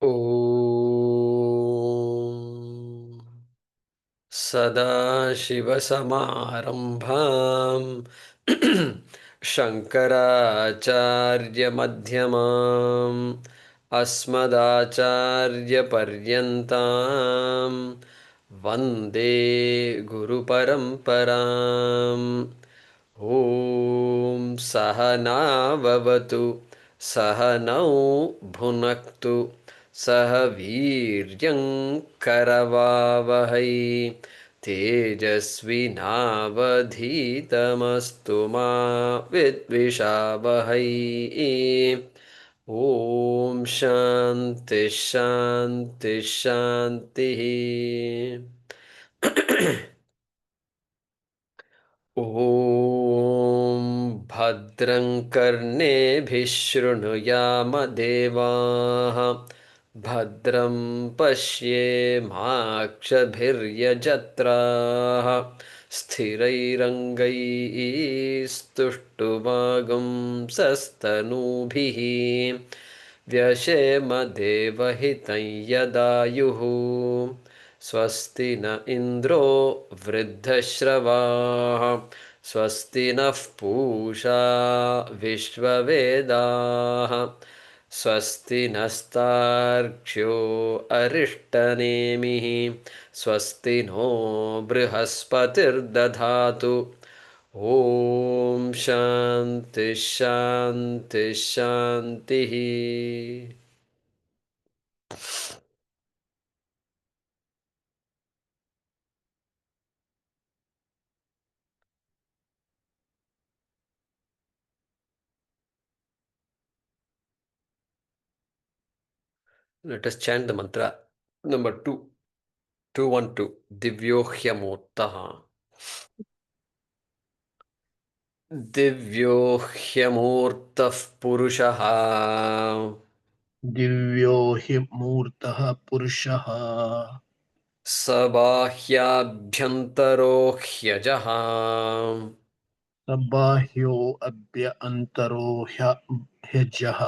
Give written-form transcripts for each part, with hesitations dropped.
ॐ सदाशिवसमारम्भाम् शङ्कराचार्यमध्यमाम् अस्मदाचार्यपर्यन्ताम् वन्दे गुरुपरम्पराम्। ॐ सहनाववतु सहनौ भुनक्तु सह वीर्यं करवावहै तेजस्विनावधीतमस्तु मा विद्विषावहै। ॐ शान्ति शान्ति शान्तिः। ॐ भद्रं कर्णेभिः शृणुयाम देवाः भद्रं पश्येमाक्षभिर्यजत्राः स्थिरैरङ्गैस्तुष्टुवागुंसस्तनूभिः व्यशेम देवहितं यदायुः स्वस्ति न इन्द्रो वृद्धश्रवाः स्वस्ति नः पूषा विश्ववेदाः स्वस्ति नस्तार्क्ष्यो अरिष्टनेमिः स्वस्ति नो बृहस्पतिर्दधातु। ॐ शान्ति शान्ति शान्तिः। Let us chant the mantra. Number 212. Divyo hyamuurtaH. Divyo hyamuurtaः puruShaH. divyo हि मूर्तः पुरुषः sabaahyaabhyantaro hyajaH. sabaahyo abhyantaro hyajaH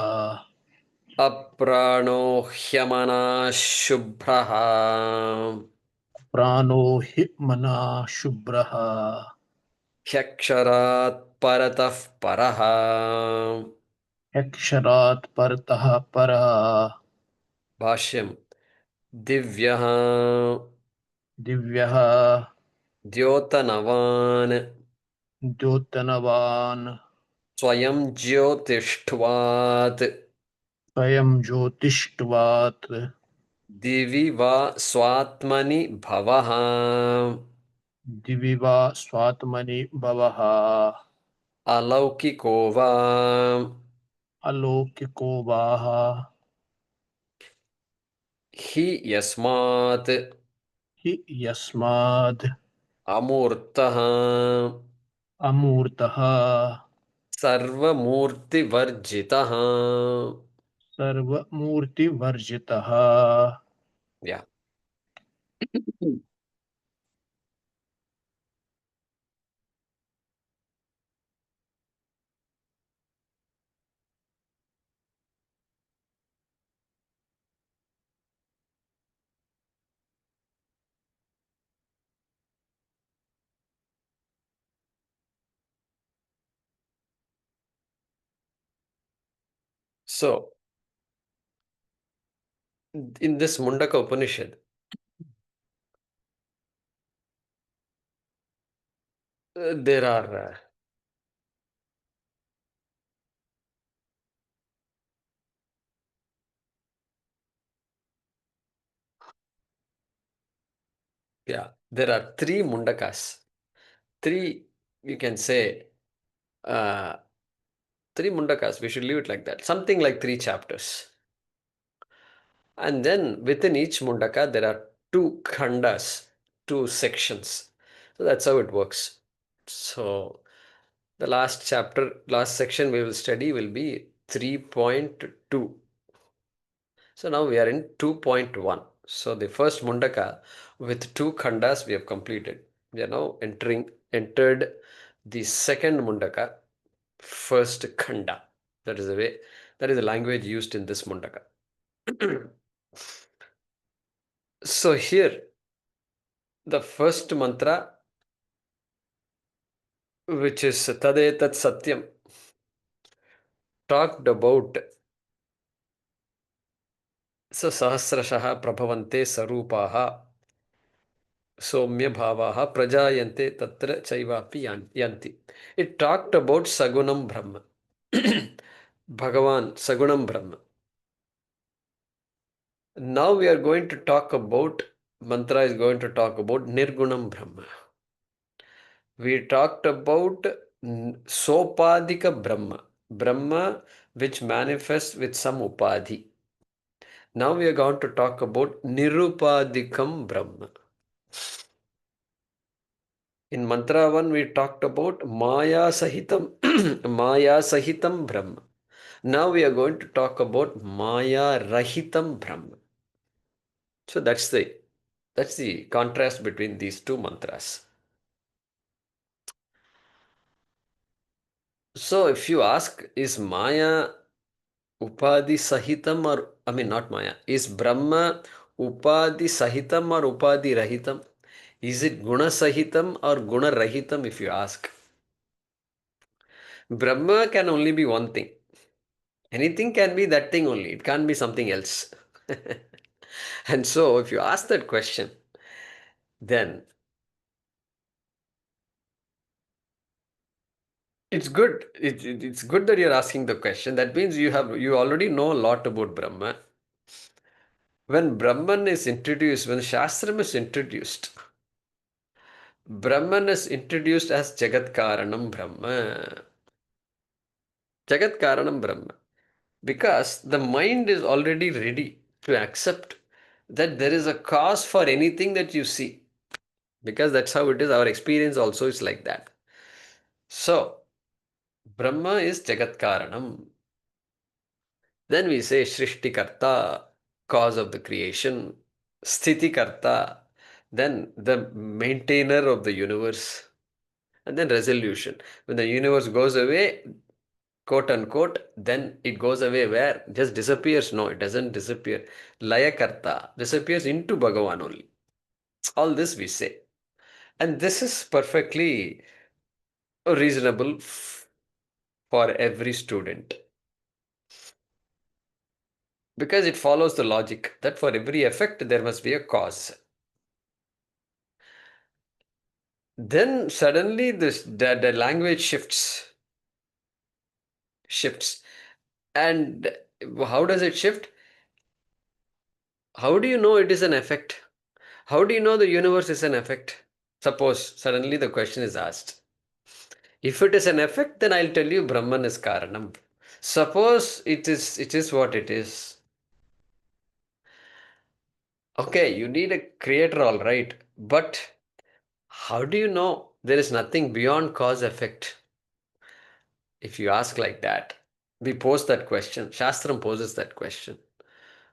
apraaNo hyamanaaH shubhro. प्राणो हि मना शुभ्रः hyakSharaatparataH paraH. hyakSharaat परतः परः Bhaashyam. Divyah दिव्यः द्योतनवान् द्योतनवान् स्वयं ज्योतिष्ठवात् स्वयं ज्योतिष्टवात् दिवि वा स्वात्मनि भवः। दिवि वा स्वात्मनि भवः अलौकिको वा अलौकिको वाः हि यस्मात् हि यस्माद् अमूर्तः अमूर्तः सर्वमूर्तिवर्जितः। सर्वमूर्तिवर्जितः Yeah. So, in this Mundakopanishad, there are there are three mundakas. Three, you can say, uh, three mundakas. We should leave it like that. Something like three chapters. And then within each mundaka, there are two khandas, two sections. So that's how it works. So the last chapter, last section we will study will be 3.2. So now we are in 2.1. So the first mundaka with two khandas we have completed. We are now entered the second mundaka, first khanda. That is the way, that is the language used in this mundaka. So here, the first mantra, which is Tadetat Satyam, talked about Sahasrashaha Prabhavante Sarupaha Somya Bhavaha Prajayante Tatra Chaivapi Yanti. It talked about Sagunam Brahma. Bhagavan, Sagunam Brahma. Now we are going to talk about, mantra is going to talk about Nirgunam Brahma. We talked about Sopadika Brahma, Brahma which manifests with some upadhi. Now we are going to talk about Nirupadikam Brahma. In mantra 1 we talked about Maya Sahitam, Maya Sahitam Brahma. Now we are going to talk about Maya Rahitam Brahma. So that's the contrast between these two mantras. So if you ask, is Maya Upadhi Sahitam or, I mean not Maya, is Brahma Upadhi Sahitam or Upadhi Rahitam? Is it Guna Sahitam or Guna Rahitam if you ask? Brahma can only be one thing. Anything can be that thing only. It can't be something else. And so if you ask that question, then it's good. It's good that you're asking the question. That means you already know a lot about Brahma. When Brahman is introduced, when Shastram is introduced, Brahman is introduced as Jagat Karanam Brahma. Jagat Karanam Brahma. Because the mind is already ready to accept that there is a cause for anything that you see. Because that's how it is. Our experience also is like that. So, Brahma is Jagat Karanam. Then we say Shrishtikarta, cause of the creation, Sthitikarta, then the maintainer of the universe, and then resolution. When the universe goes away, quote unquote, then it goes away where? Just disappears. No, it doesn't disappear. Layakarta disappears into Bhagavan only. All this we say. And this is perfectly reasonable for every student. Because it follows the logic that for every effect there must be a cause. Then suddenly the language shifts. And how does it shift? How do you know it is an effect? How do you know the universe is an effect? Suppose suddenly the question is asked. If it is an effect, then I'll tell you Brahman is Karanam. Suppose it is what it is. Okay, you need a creator, all right. But how do you know there is nothing beyond cause effect? If you ask like that, we pose that question. Shastram poses that question.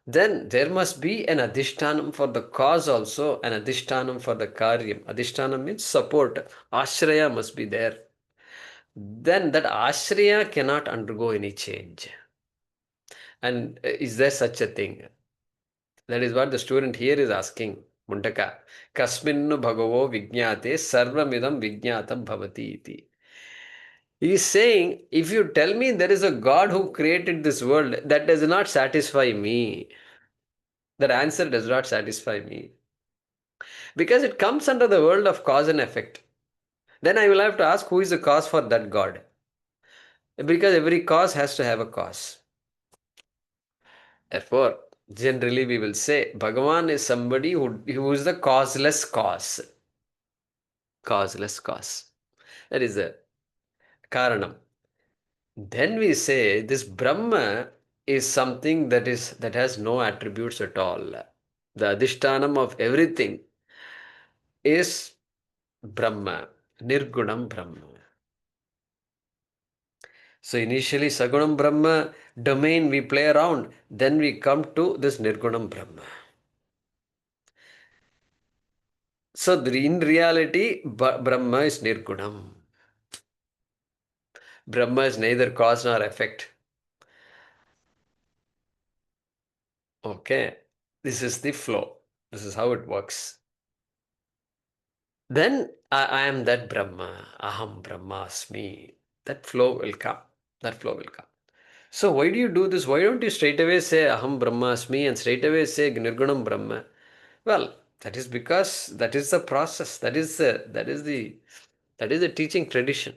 Then there must be an adhishtanam for the cause also, an adhishtanam for the karyam. Adhishtanam means support. Ashraya must be there. Then that ashraya cannot undergo any change. And is there such a thing? That is what the student here is asking. Mundaka. Kasminnu bhagavo vijñāte sarvamidam vijñātam bhavati iti. He is saying, if you tell me there is a God who created this world, that does not satisfy me. That answer does not satisfy me. Because it comes under the world of cause and effect. Then I will have to ask who is the cause for that God. Because every cause has to have a cause. Therefore, generally we will say Bhagavan is somebody who is the causeless cause. Causeless cause. That is the Karanam. Then we say this Brahma is something that has no attributes at all. The Adhishtanam of everything is Brahma, Nirgunam Brahma. So initially Sagunam Brahma domain we play around, then we come to this Nirgunam Brahma. So in reality, Brahma is Nirgunam. Brahma is neither cause nor effect. Okay. This is the flow. This is how it works. Then I am that Brahma. Aham Brahmasmi. That flow will come. That flow will come. So why do you do this? Why don't you straight away say Aham Brahmasmi and straight away say Nirgunam Brahma? Well, that is because that is the process. That is the teaching tradition.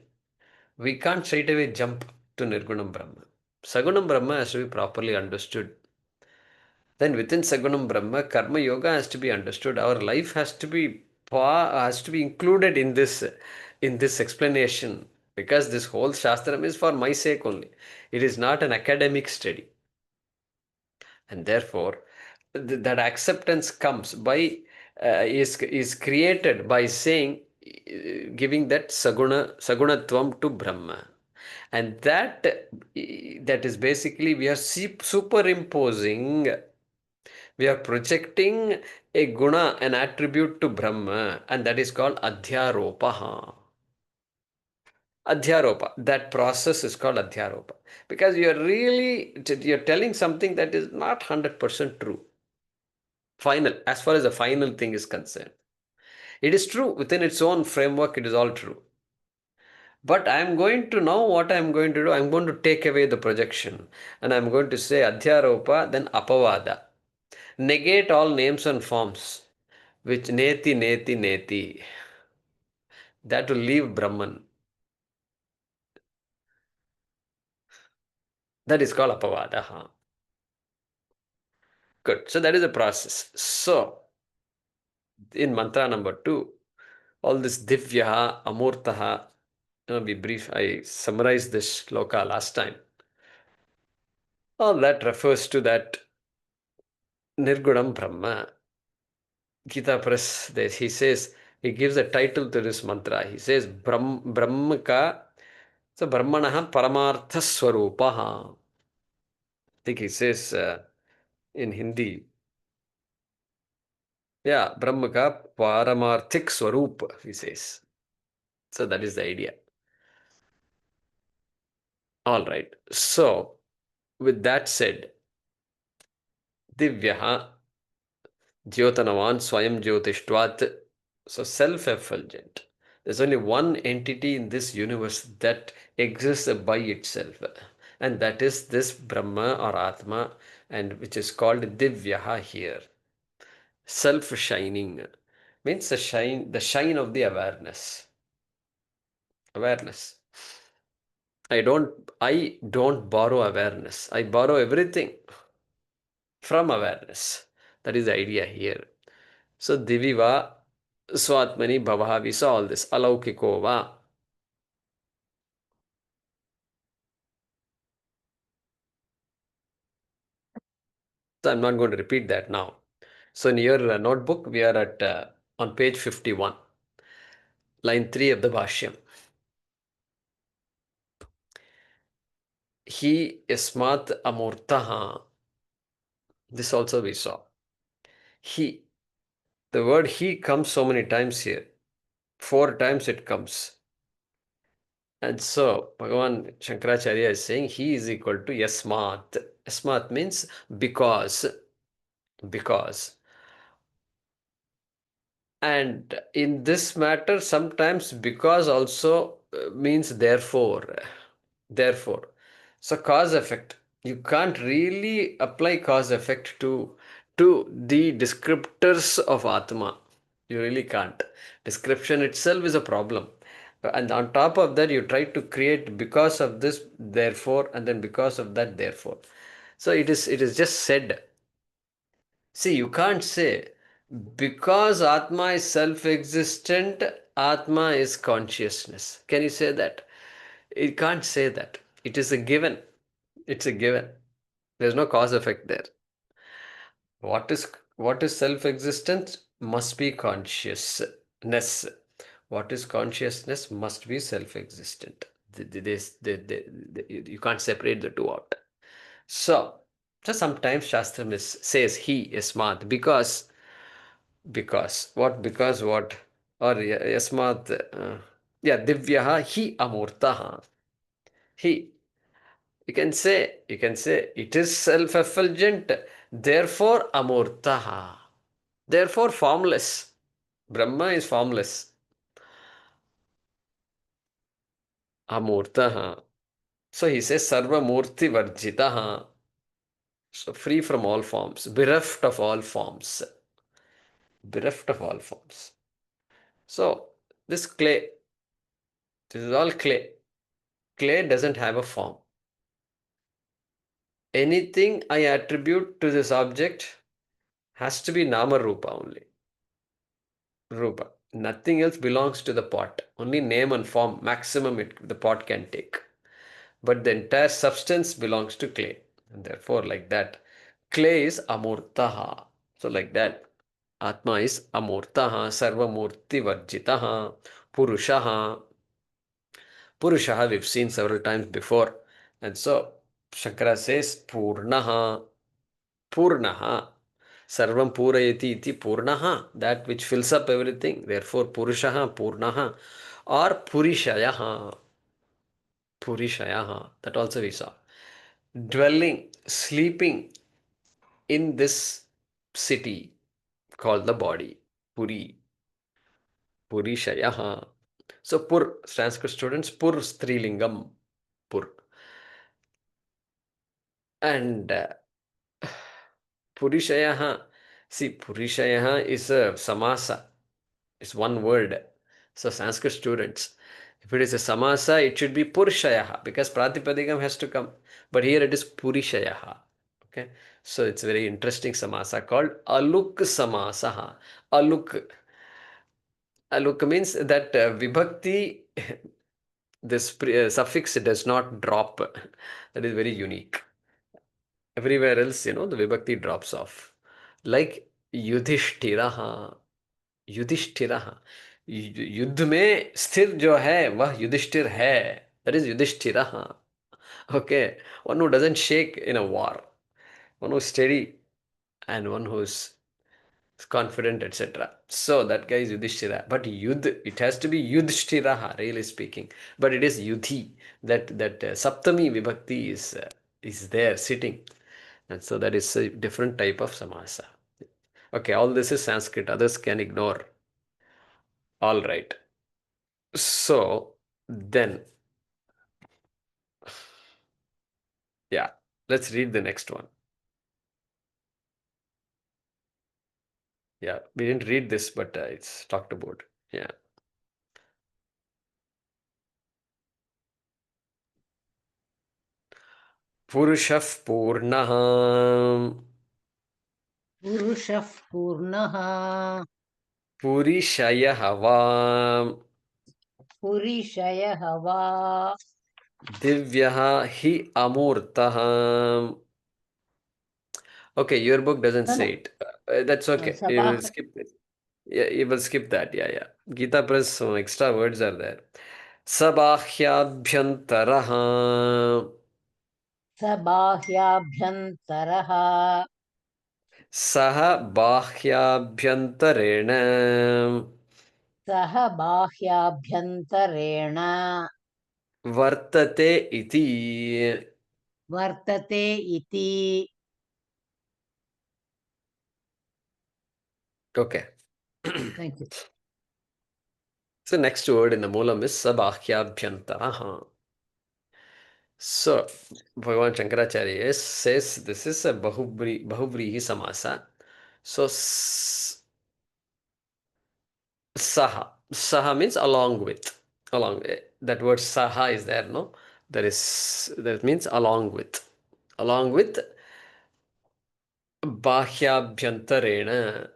We can't straight away jump to Nirgunam Brahma. Sagunam Brahma has to be properly understood. Then within Sagunam Brahma, Karma Yoga has to be understood. Our life has to be included in this explanation, because this whole Shastram is for my sake only. It is not an academic study. And therefore, that acceptance comes by is created by saying, giving that sagunatvam to Brahma. And that is basically we are superimposing, we are projecting a guna, an attribute to Brahma, and that is called Adhyaropa. Adhyaropa. That process is called Adhyaropa. Because you're telling something that is not 100% true. Final, as far as the final thing is concerned. It is true within its own framework, it is all true. But I am going to know what I am going to do. I am going to take away the projection. And I am going to say Adhyaropa, then Apavada. Negate all names and forms, which neti, neti, neti. That will leave Brahman. That is called Apavada. Good. So that is the process. So, in mantra number 2, all this divya, amurtaha, be brief, I summarized this shloka last time. All that refers to that Nirgunam Brahma. Gita Press, he says, he gives a title to this mantra. He says, Brahmaka, so Brahmanaha Paramartha Swarupaha. I think he says in Hindi, yeah, Brahmaka Paramarthik Swarup, he says. So that is the idea. All right. So, with that said, Divyaha Jyotanavan Swayam Jyotishtvat. So self-effulgent. There's only one entity in this universe that exists by itself. And that is this Brahma or Atma, and which is called Divyaha here. Self-shining means the shine of the awareness. Awareness. I don't borrow awareness. I borrow everything from awareness. That is the idea here. So Diviva Swatmani Bhavaha, we saw all this. Alaukikova. So I'm not going to repeat that now. So in your notebook, we are at on page 51, line 3 of the Bhashyam. He yasmat amurtaha. This also we saw. He. The word he comes so many times here. 4 times it comes. And so Bhagavan Shankaracharya is saying he is equal to yasmat. Yasmat means because. Because. And in this matter, sometimes because also means therefore. Therefore. So cause effect. You can't really apply cause effect to the descriptors of Atma. You really can't. Description itself is a problem. And on top of that, you try to create because of this, therefore, and then because of that, therefore. So it is just said. See, you can't say because Atma is self-existent, Atma is consciousness. Can you say that? You can't say that. It is a given. It's a given. There's no cause effect there. What is self-existent must be consciousness. What is consciousness must be self-existent. You can't separate the two out. So sometimes Shastra says he is smart because what? Because what? Or yasmat, divyaha he amurtaha. He. You can say it is self-effulgent Therefore, amurtaha. Therefore, formless. Brahma is formless. Amurtaha. So he says, Sarva Murti Varjitaha. So free from all forms, bereft of all forms. Bereft of all forms. So this clay, this is all clay. Clay doesn't have a form. Anything I attribute to this object has to be Nama Rupa only. Rupa. Nothing else belongs to the pot. Only name and form maximum the pot can take. But the entire substance belongs to clay. And therefore, like that, clay is amurtaha. So like that, Atma is amurtaha, sarvamurti varjitaha, puruShaH. puruShaH we've seen several times before. And so Shankara says purnaha, purnaha. Sarvam purayati iti purnaha, that which fills up everything. Therefore, puruShaH, purnaha, or puruShayaha, puruShayaha. That also we saw. Dwelling, sleeping in this city called the body, Puri, puruShayaha. So, pur, Sanskrit students, pur strilingam, pur. And puruShayaha, see, puruShayaha is a samasa. It's one word. So Sanskrit students, if it is a samasa, it should be puruShayaha because pratipadikam has to come. But here it is puruShayaha. Okay. So it's a very interesting samasa called aluk samasaha. Aluk. Aluk means that vibhakti, this suffix does not drop. That is very unique. Everywhere else, the vibhakti drops off. Like Yudhishthiraha. युधिष्ठिरः युद्ध में स्थिर जो है वह युधिष्ठिर है. That is युधिष्ठिरः. Okay, one who doesn't shake in a war, one who's steady, and one who's confident, etc. So that guy is Yudhishthira. But Yudh, it has to be Yudhishthiraha, really speaking. But it is Yudhi. That Saptami Vibhakti is there sitting. And so that is a different type of samasa. Okay, all this is Sanskrit. Others can ignore. All right. So then, yeah, let's read the next one. Yeah, we didn't read this, but it's talked about. Yeah. puruShaः पूर्णः पुरुषः पूर्णः पुरिशयः वा पुरिषयः वा दिव्यः हि अमूर्तः. Okay, your book doesn't न say it. That's okay. You will Sabah skip it. Yeah, you will skip that. Yeah, yeah. Gita Press, some extra words are there. sabaahyaabhyantaro. सबाह्याभ्यन्तरः सह बाह्याभ्यन्तरेण सह बाह्याभ्यन्तरेण वर्तते इति. वर्तते इति. Okay. Thank you. So next word in the moolam is sabaahyaabhyantaraha. So Bhagavan Shankaracharya says this is a bahuvrihi samasa. So saha. Saha means along with. Along that word saha is there, no? That means along with. Along with Bahyabhyantarena.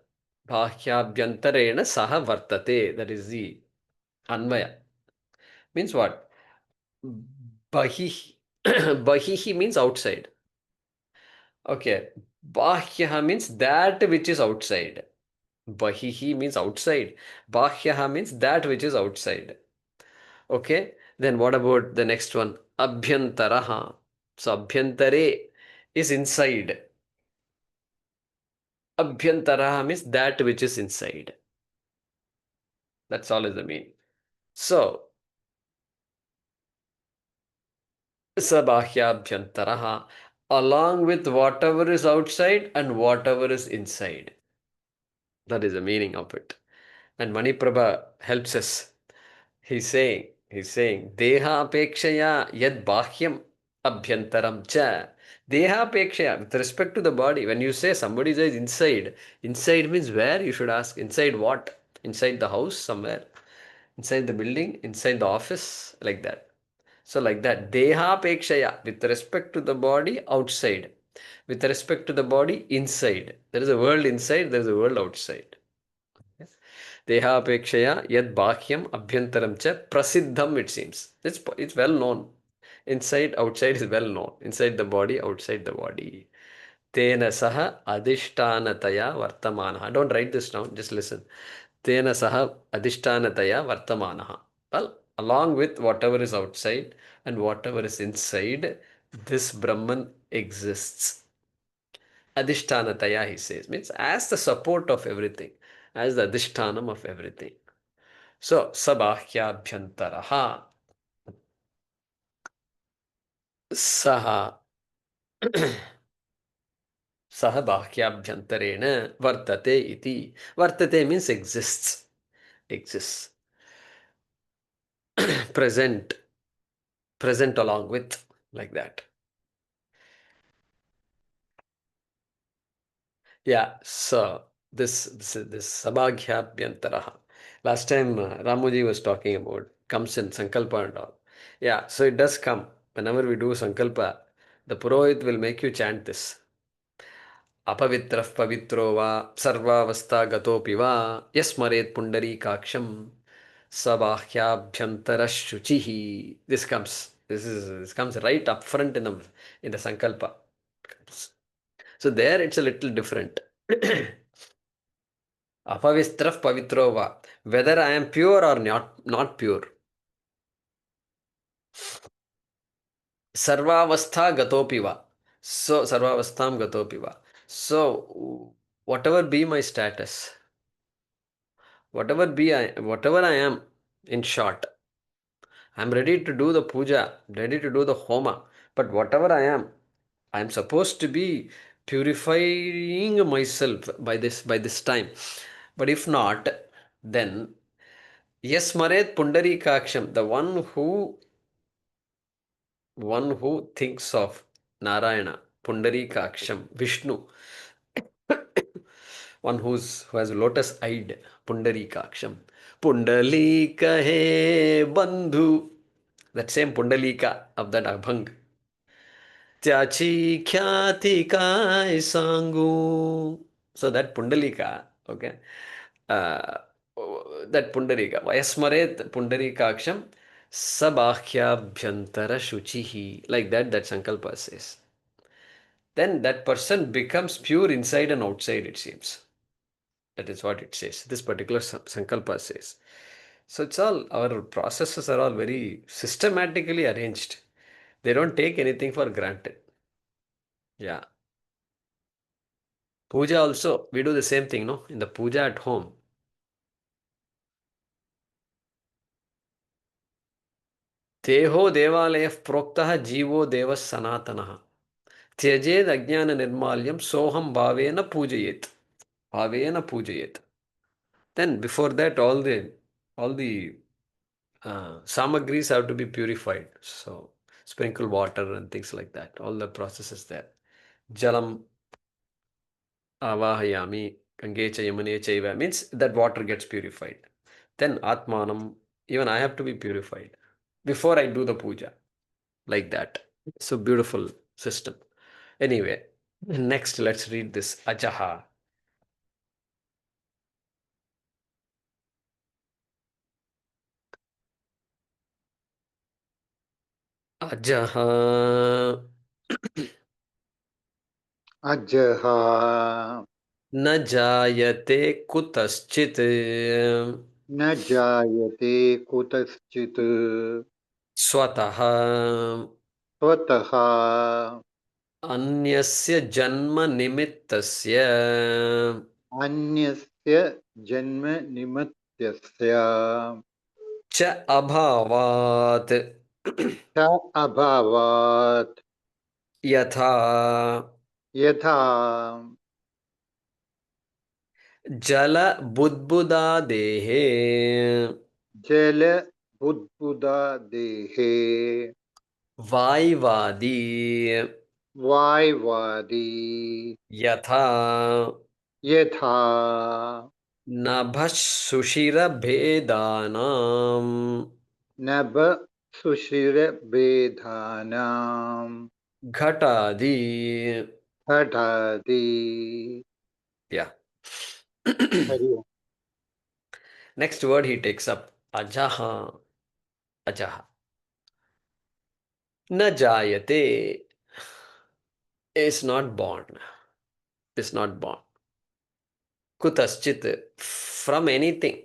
Bahyabhyantarena saha vartate. That is the Anvaya. Means what? Bahihi. Bahihi means outside. Okay. Bahyaha means that which is outside. Bahihi means outside. Bahyaha means that which is outside. Okay. Then what about the next one? Abhyantaraha. So Abhyantare is inside. Abhyantaraha means that which is inside. That's all is the mean. So sabaahyaabhyantaraha. along with whatever is outside and whatever is inside. That is the meaning of it. And Maniprabha helps us. He's saying, Deha apekshaya yad bahyam abhyantaram cha. Deha apekshaya, with respect to the body. When you say somebody says inside, inside means where? You should ask, inside what? Inside the house somewhere? Inside the building? Inside the office? Like that. So like that, deha apekshaya, with respect to the body, outside. With respect to the body, inside. There is a world inside, there is a world outside. Deha apekshaya yad bahyam abhyantaram cha prasiddham, it seems. It's well known. Inside, outside is well known. Inside the body, outside the body. Tena saha adhishtanataya vartamanaha. Don't write this down, just listen. Tena saha adhishtanataya vartamanaha. Well, along with whatever is outside and whatever is inside, this Brahman exists. Adhishtanataya, he says, means as the support of everything, as the adhishtanam of everything. So, sabaahyaabhyantaraha saha saha bahyabhyantarena vartate iti. Vartate means exists. Exists. Present. Present along with. Like that. Yeah, so this sabaahyaabhyantaraha. Last time Ramuji was talking about comes in Sankalpa and all. Yeah, so it does come. Whenever we do Sankalpa, the Purohit will make you chant this. अपवित्रः पवित्रो वा सर्वावस्था गतोऽपि वा यस्मरेत् पुण्डरीकाक्षं स बाह्याभ्यन्तरः शुचिः. This comes right up front in the sankalpa. So there it's a little different. Apavistrah pavitro va, whether I am pure or not pure. Sarvavastha gatopi va. So sarvavastham gatopi va. So whatever be my status, whatever I am, in short, I'm ready to do the puja, ready to do the homa, but whatever I am supposed to be purifying myself by this time. But if not, then yes, Maret Pundarikaksham, the one who thinks of Narayana, Pundarikaksham, Vishnu, who has lotus eyed Pundarikaksham. Pundalika he bandhu. That same Pundalika of that Abhang. Tyachi khyati kai sangu. So that Pundalika, okay. Uh, that Pundarika. Vayasmaret Pundarikaksham sabaahyaabhyantara shuchihi. Like that Sankalpa says. Then that person becomes pure inside and outside, it seems. That is what it says. This particular Sankalpa says. So it's all, our processes are all very systematically arranged. They don't take anything for granted. Yeah. Puja also, we do the same thing, no? In the puja at home. Teho devalayah proktah jivo devas sanatanaha. Tyajed ajnana nirmalyam soham bhavena pujayet. Bhavena pujayet. Then before that, all the samagris have to be purified. So sprinkle water and things like that. All the processes there. Jalam avahayami gange cha yamune chaiva means that water gets purified. Then atmanam, even I have to be purified before I do the puja. Like that. So beautiful system. Anyway, next let's read this anyaH. anyaH अजः न जायते कुतश्चित् न जायते कुतश्चित् स्वतः स्वतः अन्यस्य जन्म निमित्तस्य अन्यस्य जन्म निमित्तस्य च अभावात् च अभावात् yatha यथा jala budbudadehe जल बुद्बुदा देहे vaivadi वायवादी yatha यथा nabhasushirabhedanam नभ Sushir बेधानाम ghatadi. हठादि Yeah. Hari Om. Next word he takes up ajaha. Ajaha. Na jayate is not born. Is not born. Kutaschit, from anything,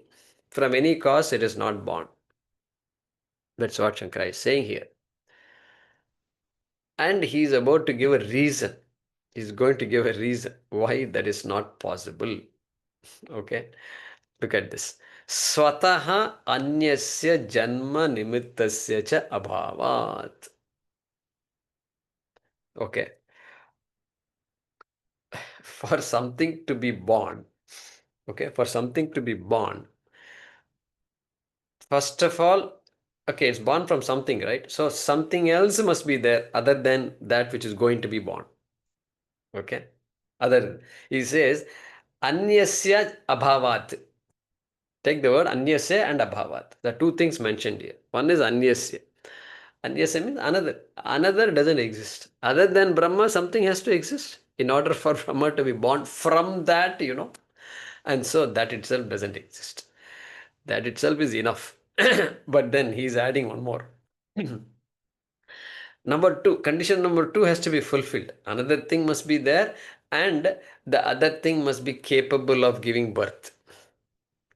from any cause, it is not born. That's what Shankara is saying here. And he is about to give a reason. He's going to give a reason why that is not possible. Okay, look at this. Swataha anyasya janma nimittasya cha abhavat. Okay, for something to be born, okay, for something to be born, first of all, okay, it's born from something, right? So something else must be there other than that which is going to be born. Okay, other, he says anyasya abhavat. Take the word anyasya and abhavat. The two things mentioned here. One is anyasya. Anyasya means another. Another doesn't exist. Other than Brahma, something has to exist in order for Brahma to be born from that, And so that itself doesn't exist. That itself is enough. But then he's adding one more. Number two, condition number two has to be fulfilled. Another thing must be there, and the other thing must be capable of giving birth,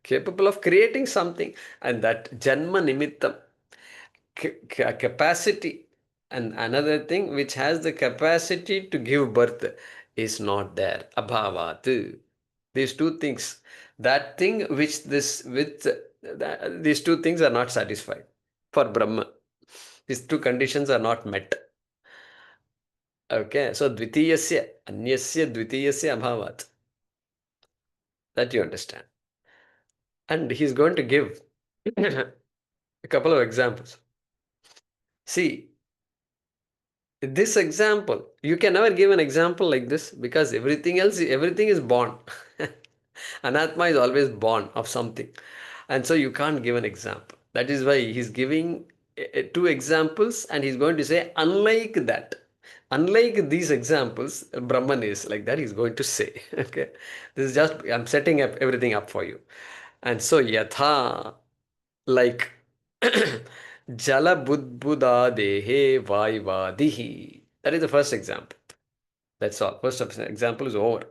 capable of creating something, and that janma nimittam, capacity, and another thing which has the capacity to give birth is not there. Abhavat. These two things, that thing which this with these two things are not satisfied for Brahma. These two conditions are not met. Okay, so dvitiyasya, anyasya dvitiyasya abhavat. That you understand. And he's going to give a couple of examples. See, this example, you can never give an example like this because everything is born. Anatma is always born of something. And so you can't give an example. That is why he's giving two examples and he's going to say, unlike that, unlike these examples, Brahman is like that, he's going to say. Okay. This is just, I'm setting up everything up for you. And so, yatha, like jala budbuda dehe vaivadihi. That is the first example. That's all. First example is over.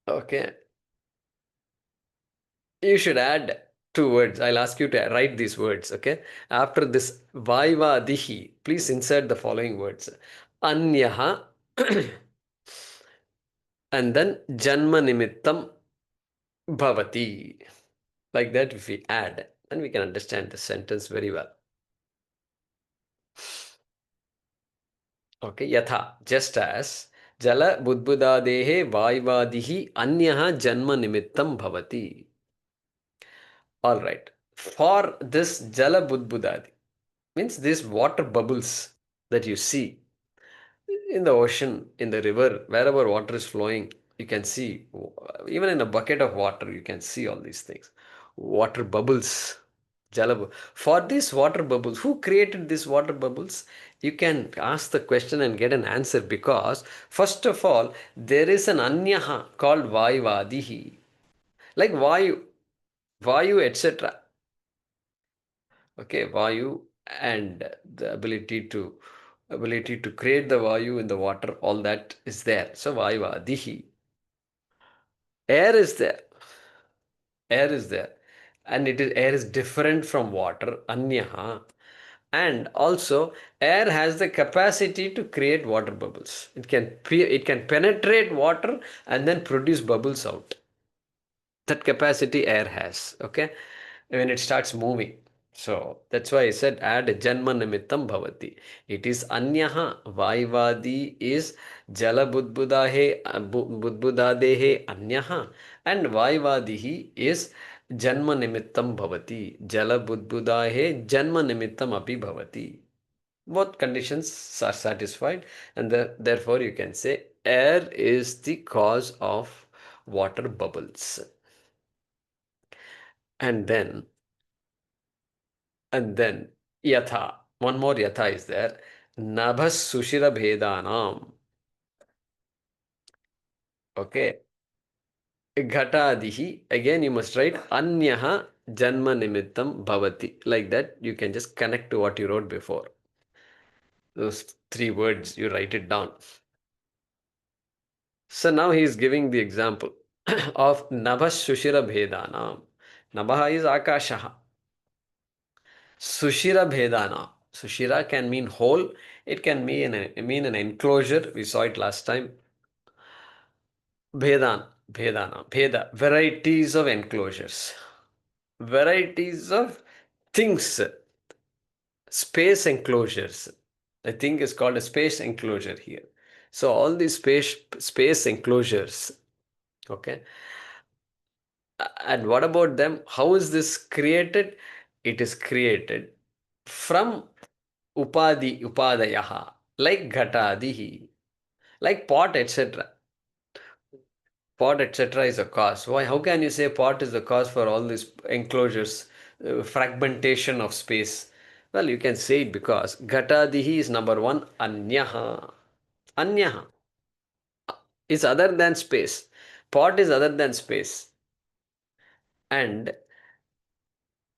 Okay. You should add two words. I'll ask you to write these words. Okay. After this vaivadihi, please insert the following words. anyaH and then janma nimittam bhavati. Like that, if we add, then we can understand the sentence very well. Okay, yatha, just as jala budbudadehe vaivadihi anyaha janma nimittam bhavati. All right. For this jala budbudadi, means these water bubbles that you see in the ocean, in the river, wherever water is flowing, you can see, even in a bucket of water, you can see all these things. Water bubbles. For these water bubbles, who created these water bubbles? You can ask the question and get an answer because, first of all, there is an anyaH called vaivadihi, like Vayu, etc. Okay, Vayu and the ability to create the Vayu in the water, all that is there. So vaivadihi. Air is there. Air is there. And air is different from water, anyaH. And also, air has the capacity to create water bubbles. It can penetrate water and then produce bubbles out. That capacity air has, okay, when it starts moving. So that's why I said add janma nimittam bhavati. It is anyaH. Vaivadi is jala budbudadehe anyaH, and vaivadihi is janma nimittam bhavati. Jala budbudahe janma nimittam api bhavati. Both conditions are satisfied, and therefore you can say air is the cause of water bubbles. And then yatha. One more yatha is there. Nabhas sushira bhedanam. Okay. Ghatadihi. Again you must write anyaH janma nimittam bhavati. Like that you can just connect to what you wrote before. Those three words, you write it down. So now he is giving the example of Nabhas sushira bhedanam. Nabha is akashaha. Sushira bhedana. Sushira can mean whole. It can mean an enclosure. We saw it last time. Bheda. Varieties of enclosures. Varieties of things. Space enclosures. I think is called a space enclosure here. So all these space enclosures. Okay. And what about them? How is this created? It is created from upadayaha, like ghatadihi, like pot, etc. Pot, etc. is a cause. Why? How can you say pot is the cause for all these enclosures, fragmentation of space? Well, you can say it because ghatadihi is number one, anyaH. anyaH is other than space. Pot is other than space. And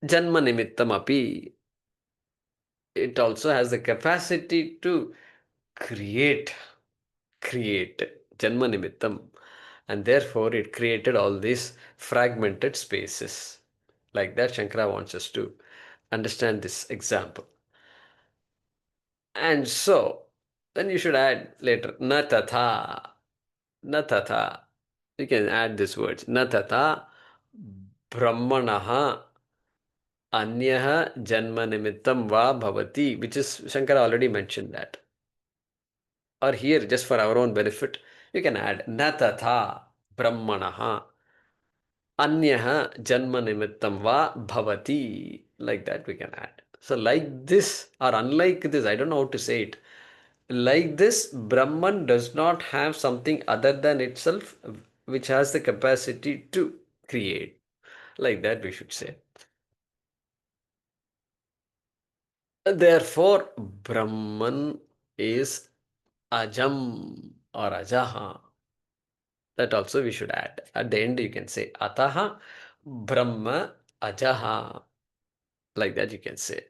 janma nimittam api, it also has the capacity to create janma nimittam, and therefore it created all these fragmented spaces. Like that Shankara wants us to understand this example. And so then you should add later na tatha. You can add these words na tatha brahmanah anyaH janma nimittam va bhavati, which is Shankara already mentioned that. Or here, just for our own benefit, you can add na tatha brahmanah anyaH janma nimittam va bhavati. Like that we can add. So like this or unlike this, I don't know how to say it. Like this, Brahman does not have something other than itself which has the capacity to create. Like that we should say. Therefore, Brahman is ajam or ajaha. That also we should add. At the end you can say ataha brahma ajaha. Like that you can say.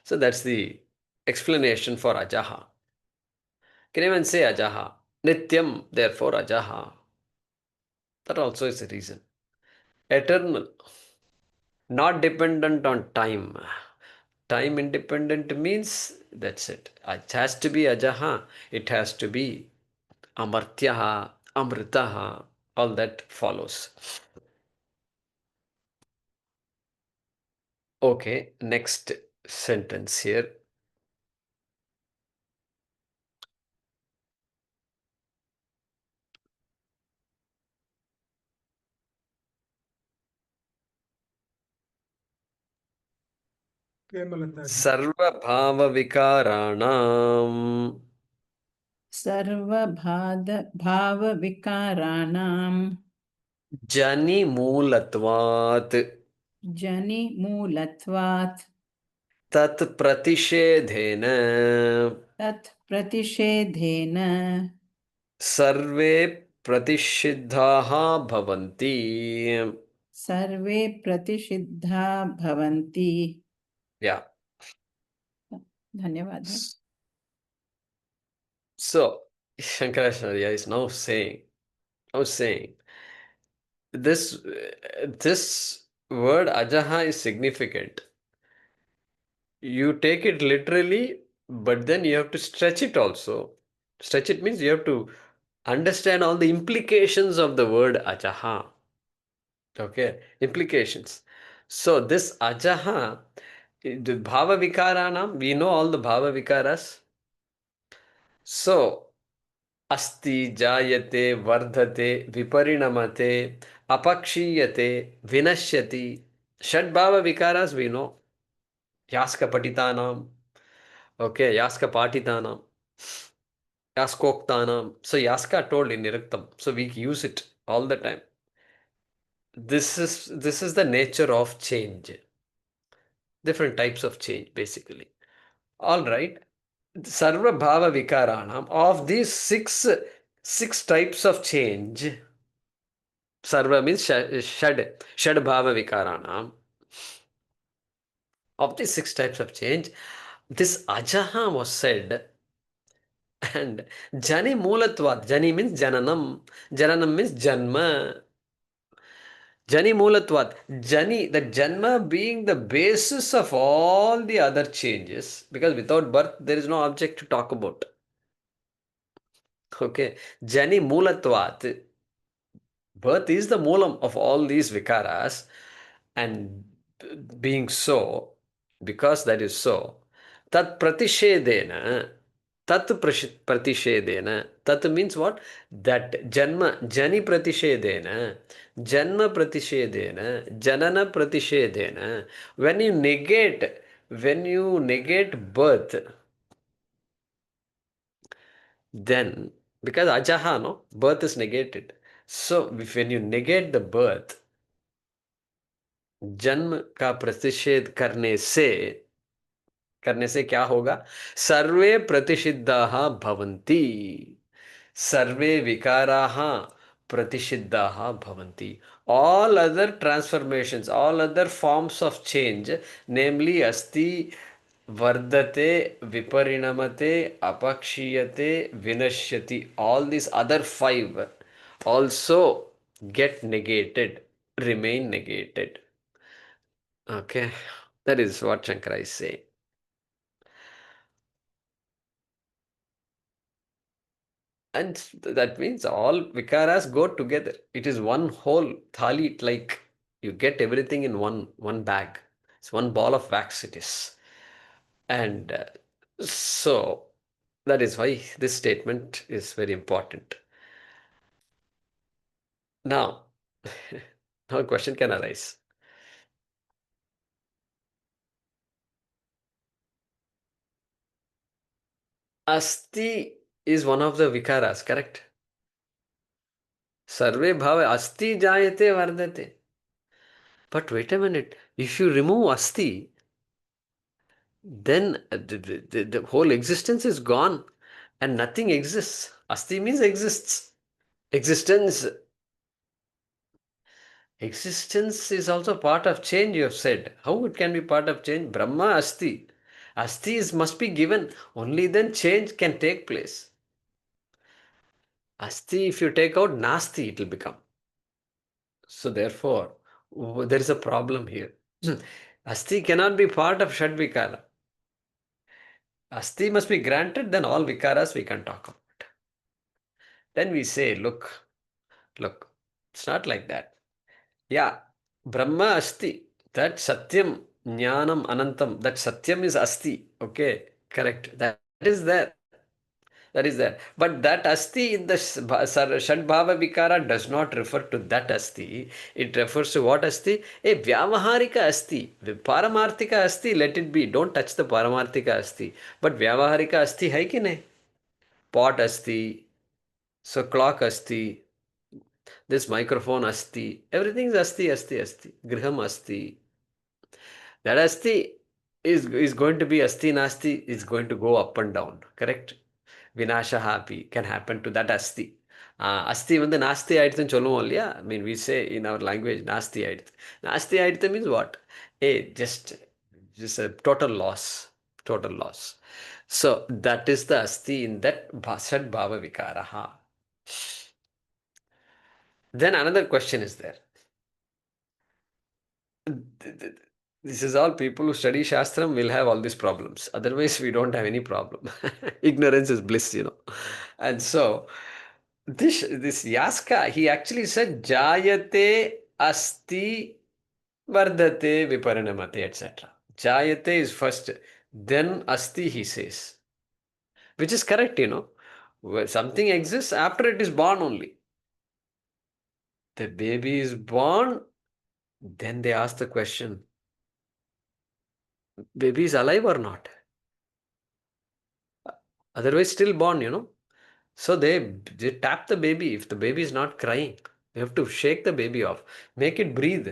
So that's the explanation for ajaha. Can even say ajaha. Nityam, therefore ajaha. That also is a reason. Eternal. Not dependent on time. Time independent means that's it. It has to be ajaha. It has to be amartyaha, amritaha. All that follows. Okay, next sentence here. Sarvabhava-vikaraणाम् सर्वभावविकाराणां जनिमूलत्वात् जनिमूलत्वात् तत् प्रतिषेधेन तत् प्रतिषेधेन सर्वे प्रतिषिद्धाः भवन्ति. सर्वे प्रतिषिद्धा भवन्ति. Yeah. धन्यवादः. So, Shankaracharya is now saying this word ajaha is significant. You take it literally, but then you have to stretch it also. Stretch it means you have to understand all the implications of the word ajaha. Okay, implications. So this ajaha, the bhava vikaranam, we know all the bhava vikaras. So asti, jayate, vardhate, viparinamate, apakshiyate, vinashyati. Shad bhava vikaras we know. Yaska patitanam. Okay, yaska patitanam. Yaskoktanam. So yaska told in Niruktam. So we use it all the time. This is the nature of change. Different types of change, basically. All right. Sarva bhava vikaranam. Of these six types of change, sarva means shad bhava vikaranam. Of these six types of change, this ajaha was said, and jani moolatvat. Jani means jananam. Jananam means janma. Jani moolatvat. Jani, the janma being the basis of all the other changes, because without birth there is no object to talk about. Okay. Jani moolatvat. Birth is the moolam of all these vikaras, and being so, because that is so, tat pratishedena, tat means what? That janma, jani pratishedena, janma pratishedena, janana pratishedena. When you negate birth, then, because ajaha, no, birth is negated. So when you negate the birth, जन्म का प्रतिषेध करने से क्या होगा? सर्वे प्रतिषिद्धाः भवन्ति, सर्वे विकाराः प्रतिषिद्धाः भवन्ति. All other transformations, all other forms of change, namely asti, vardate, viparinamate, apakshiyate, vinashyati, all these other five also get negated, remain negated. Okay, that is what Shankara is saying. And that means all vikaras go together. It is one whole thali, like you get everything in one bag. It's one ball of wax it is. And so that is why this statement is very important. Now, now a question can arise. Asti is one of the vikaras, correct? Sarve bhava asti jayate vardate. But wait a minute, if you remove asti, then the whole existence is gone and nothing exists. Asti means exists. Existence. Existence is also part of change, you have said. How it can be part of change? Brahma asti. Asti must be given. Only then change can take place. Asti, if you take out nasti, it will become. So therefore, there is a problem here. Asti cannot be part of Shadvikara. Asti must be granted, then all vikaras we can talk about. Then we say, look, it's not like that. Yeah, Brahma asti, that Satyam, Jnanam, Anantam, that Satyam is asti. Okay, correct. That is there. That is there. But that asti in the Shadbhava Vikara does not refer to that asti. It refers to what asti? A Vyavaharika asti. Paramarthika asti, let it be. Don't touch the Paramarthika asti. But Vyavaharika asti hai ki nahi? Pot asti. So clock asti. This microphone asti. Everything is asti, asti, asti. Griham asti. That asti is going to be asti nasti, is going to go up and down. Correct? Vinashaha can happen to that asti. Asti வந்து நாஸ்தி ஆயிடுதுன்னு சொல்லுவோம் இல்லையா? I mean, we say in our language, நாஸ்தி ஆயிடுது. நாஸ்தி ஆயிடுது means what? Hey, just a total loss. Total loss. So that is the asti in that Shad Bhava Vikaraha. Then another question is there. This is all people who study Shastram will have all these problems. Otherwise, we don't have any problem. Ignorance is bliss, And so, this Yaska, he actually said, Jayate asti vardhate, viparinamate, etc. Jayate is first, then asti, he says. Which is correct, Something exists after it is born only. The baby is born, then they ask the question, baby is alive or not? Otherwise, still born. So they tap the baby. If the baby is not crying, you have to shake the baby off, make it breathe.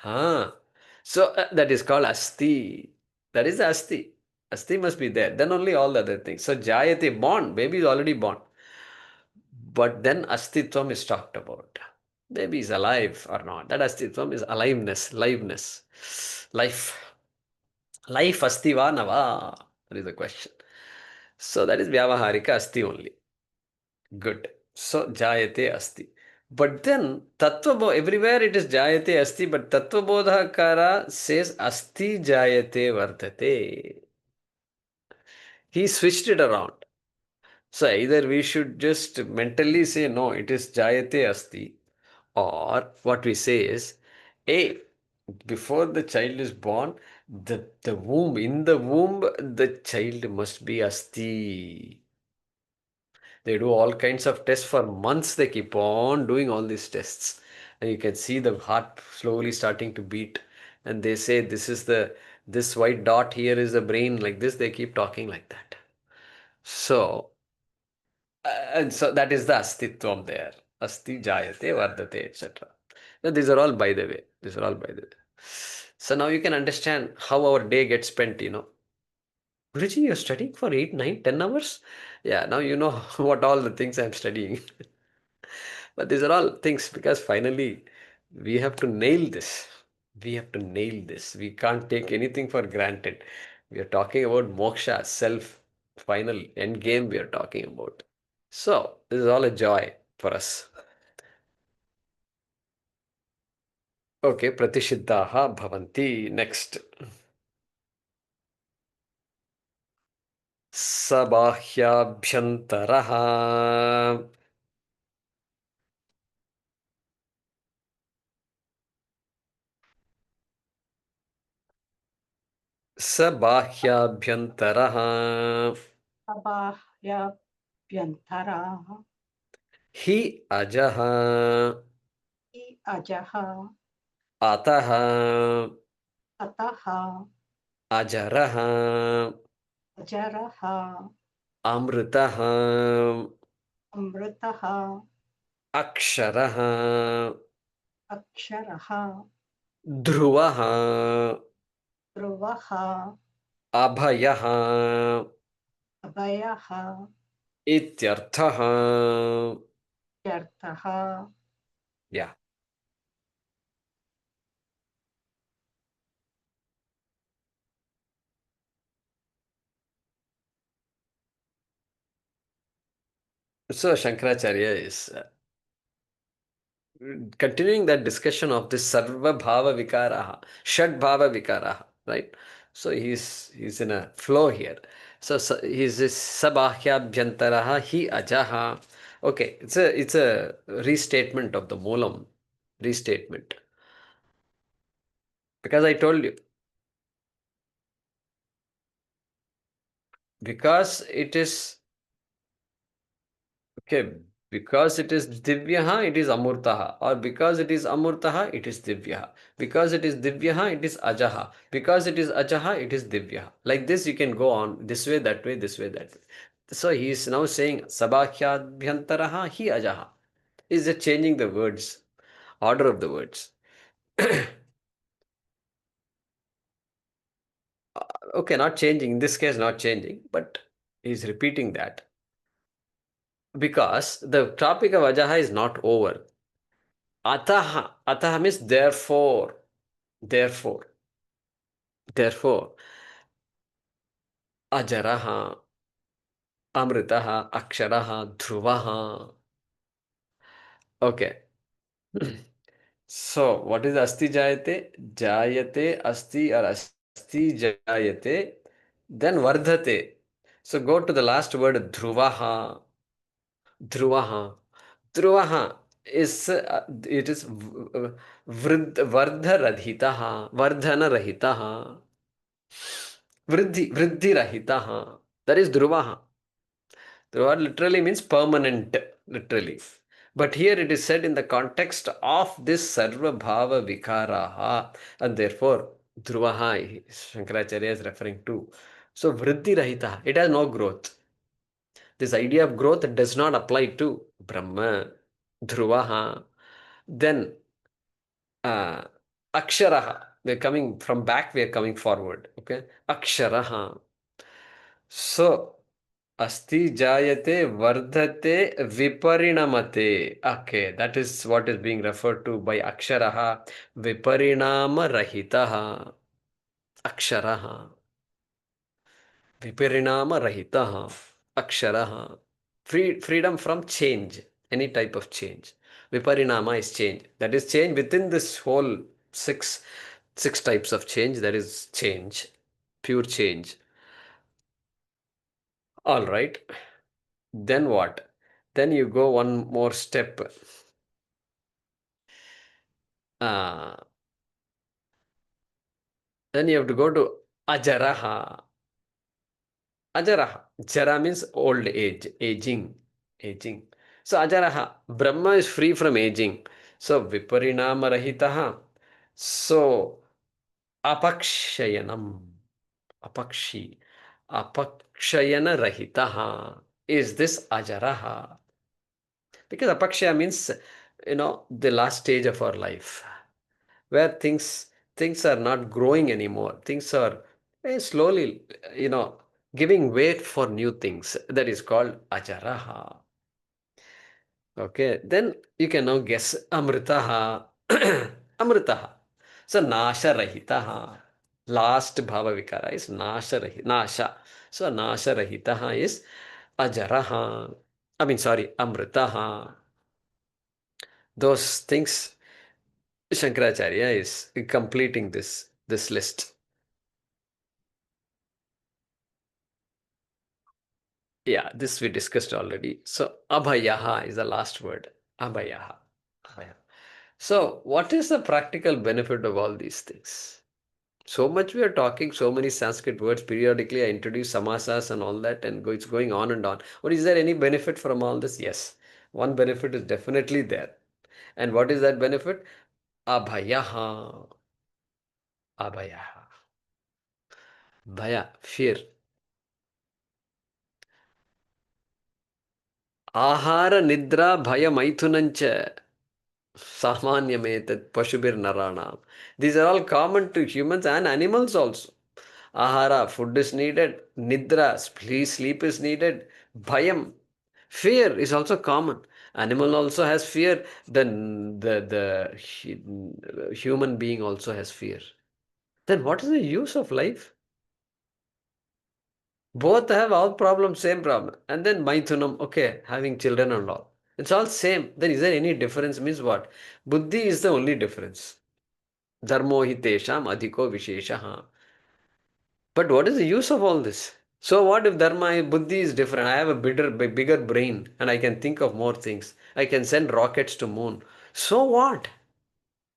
So that is called asti. That is the asti. Asti must be there. Then only all the other things. So jayate, born. Baby is already born. But then astitvam is talked about. Baby is alive or not. That astitvam is aliveness, liveness, life. Life asti va nava? That is the question. So that is vyavaharika asti only. Good. So jayate asti. But then tattva, everywhere it is jayate asti, but tattva bodhakara says asti jayate vardhate. He switched it around. So either we should just mentally say no, it is jayate asti, or what we say is, A, before the child is born, the womb, in the womb, the child must be asti. They do all kinds of tests for months. They keep on doing all these tests. And you can see the heart slowly starting to beat. And they say this white dot here is the brain, like this. They keep talking like that. So, and so that is the astitvam there. Asti jayate, vardhate, etc. Now, these are all by the way. These are all by the way. So now you can understand how our day gets spent. Guruji, you're studying for 8, 9, 10 hours? Yeah, now you know what all the things I'm studying. But these are all things because finally we have to nail this. We have to nail this. We can't take anything for granted. We are talking about moksha, self, final end game we are talking about. So, this is all a joy for us. Okay, pratishiddhaha bhavanti. Next. Sabaahyaabhyantaraha. Sabaahyaabhyantaraha. sabaahyaabhyantaraah. hyajaH. hyajaH. ataha. ataha. ajaraha. ajaraha. amritaha. amritaha. aksharaha. aksharaha. dhruvaha. dhruvaha. abhayaha. abhayaha. ityarthaha. ityarthaha. Yeah. So Shankaracharya is continuing that discussion of this sarva bhava vikaraha, shad bhava vikaraha, right? So he's in a flow here. So he's this sabaahyaabhyantaraha hyajaH. Okay, it's a restatement of the moolam, restatement. Because I told you, because it is okay, because it is divyaha, it is amurtaha, or because it is amurtaha, it is divyaha. Because it is divyaha, it is ajaha. Because it is ajaha, it is divyaha. Like this, you can go on this way, that way, this way, that way. So he is now saying sabaahyaabhyantaraha hi ajaha. Is just changing the words, order of the words. Okay, not changing. In this case, not changing, but he's repeating that. Because the topic of ajaha is not over. Ataha means therefore. Therefore. Therefore. Ajaraha. Amritaha. Aksharaha. Dhruvaha. Okay. So, what is asti jayate? Jayate asti or asti jayate. Then vardhate. So, go to the last word dhruvaha. Dhruvaha. Dhruvaha. is it is vardharahitaha, vardhanarahitaha, vriddhirahitaha. That is dhruvaha. Dhruva literally means permanent, literally. But here it is said in the context of this sarva bhava vikaraha, and therefore dhruvaha Shankaracharya is referring to. So vriddhirahitaha, it has no growth. This idea of growth does not apply to Brahma, dhruvaha. Then aksharaha. We're coming from back, we're coming forward. Okay, aksharaha. So asti jayate vardhate viparinamate. Okay, that is what is being referred to by aksharaha. Viparinama rahitaha. Aksharaha. Viparinama rahitaha. Aksharaha. Freedom from change. Any type of change. Viparinama is change. That is change within this whole six types of change. That is change. Pure change. All right. Then what? Then you go one more step. Then you have to go to ajaraha. Ajaraha. Jara means old age, aging. So ajaraha. Brahma is free from aging. So viparinama rahitaha. So apakshayanam. Apakshi. Apakshayana rahitaha is this ajaraha. Because apakshaya means, the last stage of our life, where things are not growing anymore. Things are slowly, giving weight for new things. That is called ajaraha. Okay, then you can now guess amritaha. Amritaha. So nasha rahitaha. Last bhava vikara is nasha. So nasha rahitaha is ajaraha. Amritaha. Those things Shankaracharya is completing this list. Yeah, this we discussed already. So abhayaha is the last word. Abhayaha. So what is the practical benefit of all these things? So much we are talking, so many Sanskrit words. Periodically I introduce samasas and all that, and it's going on and on. But is there any benefit from all this? Yes. One benefit is definitely there. And what is that benefit? Abhayaha. Abhayaha. Bhaya, fear. Ahara, nidra, bhaya, maithunancha. Samanyametat pashubir naranam. These are all common to humans and animals also. Ahara, food is needed. Nidra, sleep is needed. Bhayam, fear is also common. Animal also has fear. The human being also has fear. Then what is the use of life? Both have all problems, same problem. And then maithunam, okay, having children and all. It's all same. Then is there any difference? Means what? Buddhi is the only difference. Dharmo hi tesham adhiko visheshaha. But what is the use of all this? So what if dharma, buddhi is different? I have a bigger brain and I can think of more things. I can send rockets to moon. So what?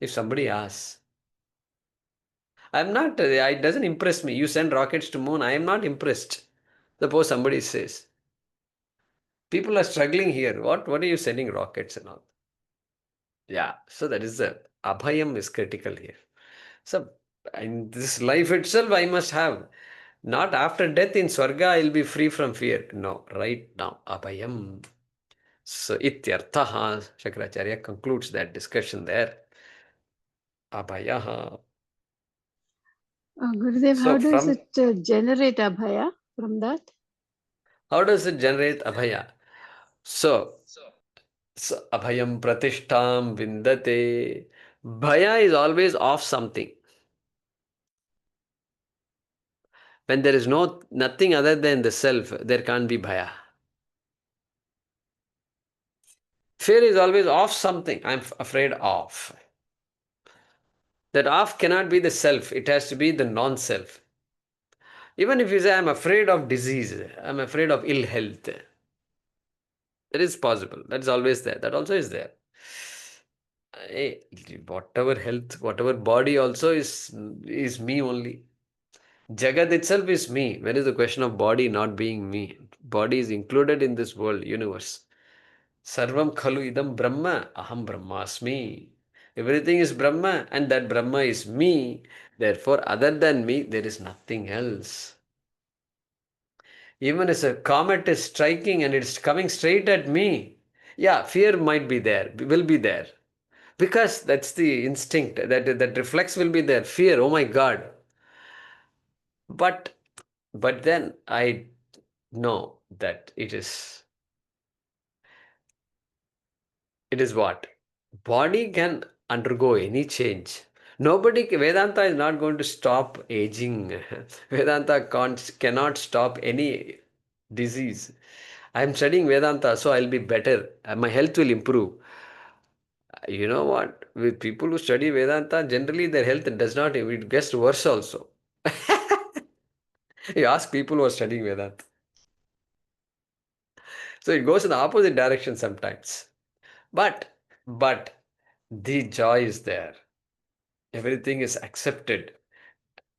If somebody asks. I'm not, it doesn't impress me. You send rockets to moon. I am not impressed. Suppose somebody says, people are struggling here. What are you sending rockets and all? Yeah. So that is the abhayam is critical here. So in this life itself, I must have. Not after death in Swarga, I'll be free from fear. No, right now, abhayam. So ityarthaha, Shankaracharya concludes that discussion there. Abhayaha. Gurudev, So how does it generate abhaya from that? How does it generate abhaya? So abhayam pratishtham vindate. Bhaya is always of something. When there is nothing other than the self, there can't be bhaya. Fear is always of something. I'm afraid of. That of cannot be the self. It has to be the non-self. Even if you say, I'm afraid of disease, I'm afraid of ill health. That is possible. That is always there. That also is there. Hey, whatever health, whatever body also is me only. Jagat itself is me. Where is the question of body not being me? Body is included in this world, universe. Sarvam khalu idam Brahma, aham Brahmasmi. Everything is Brahma, and that Brahma is me. Therefore, other than me, there is nothing else. Even as a comet is striking and it's coming straight at me, yeah, fear might be there, will be there. Because that's the instinct, that reflex will be there. Fear, oh my God. But then I know that it is what? Body can undergo any change. Vedanta is not going to stop aging. Vedanta cannot stop any disease. I am studying Vedanta, so I'll be better. My health will improve. You know what? With people who study Vedanta, generally their health does not, it gets worse also. You ask people who are studying Vedanta. So it goes in the opposite direction sometimes. But the joy is there. Everything is accepted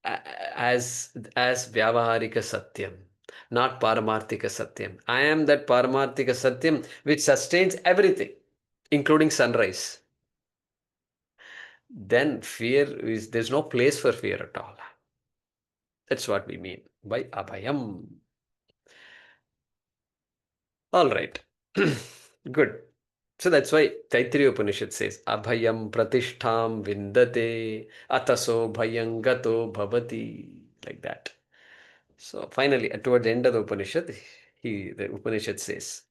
as Vyavaharika Satyam, not Paramarthika Satyam. I am that Paramarthika Satyam which sustains everything, including sunrise. Then there's no place for fear at all. That's what we mean by Abhayam. All right. Good. So that's why Taittiriya Upanishad says, Abhayam pratishtham vindate ataso bhayam gato bhavati. Like that. So finally, toward the end of the Upanishad, the Upanishad says,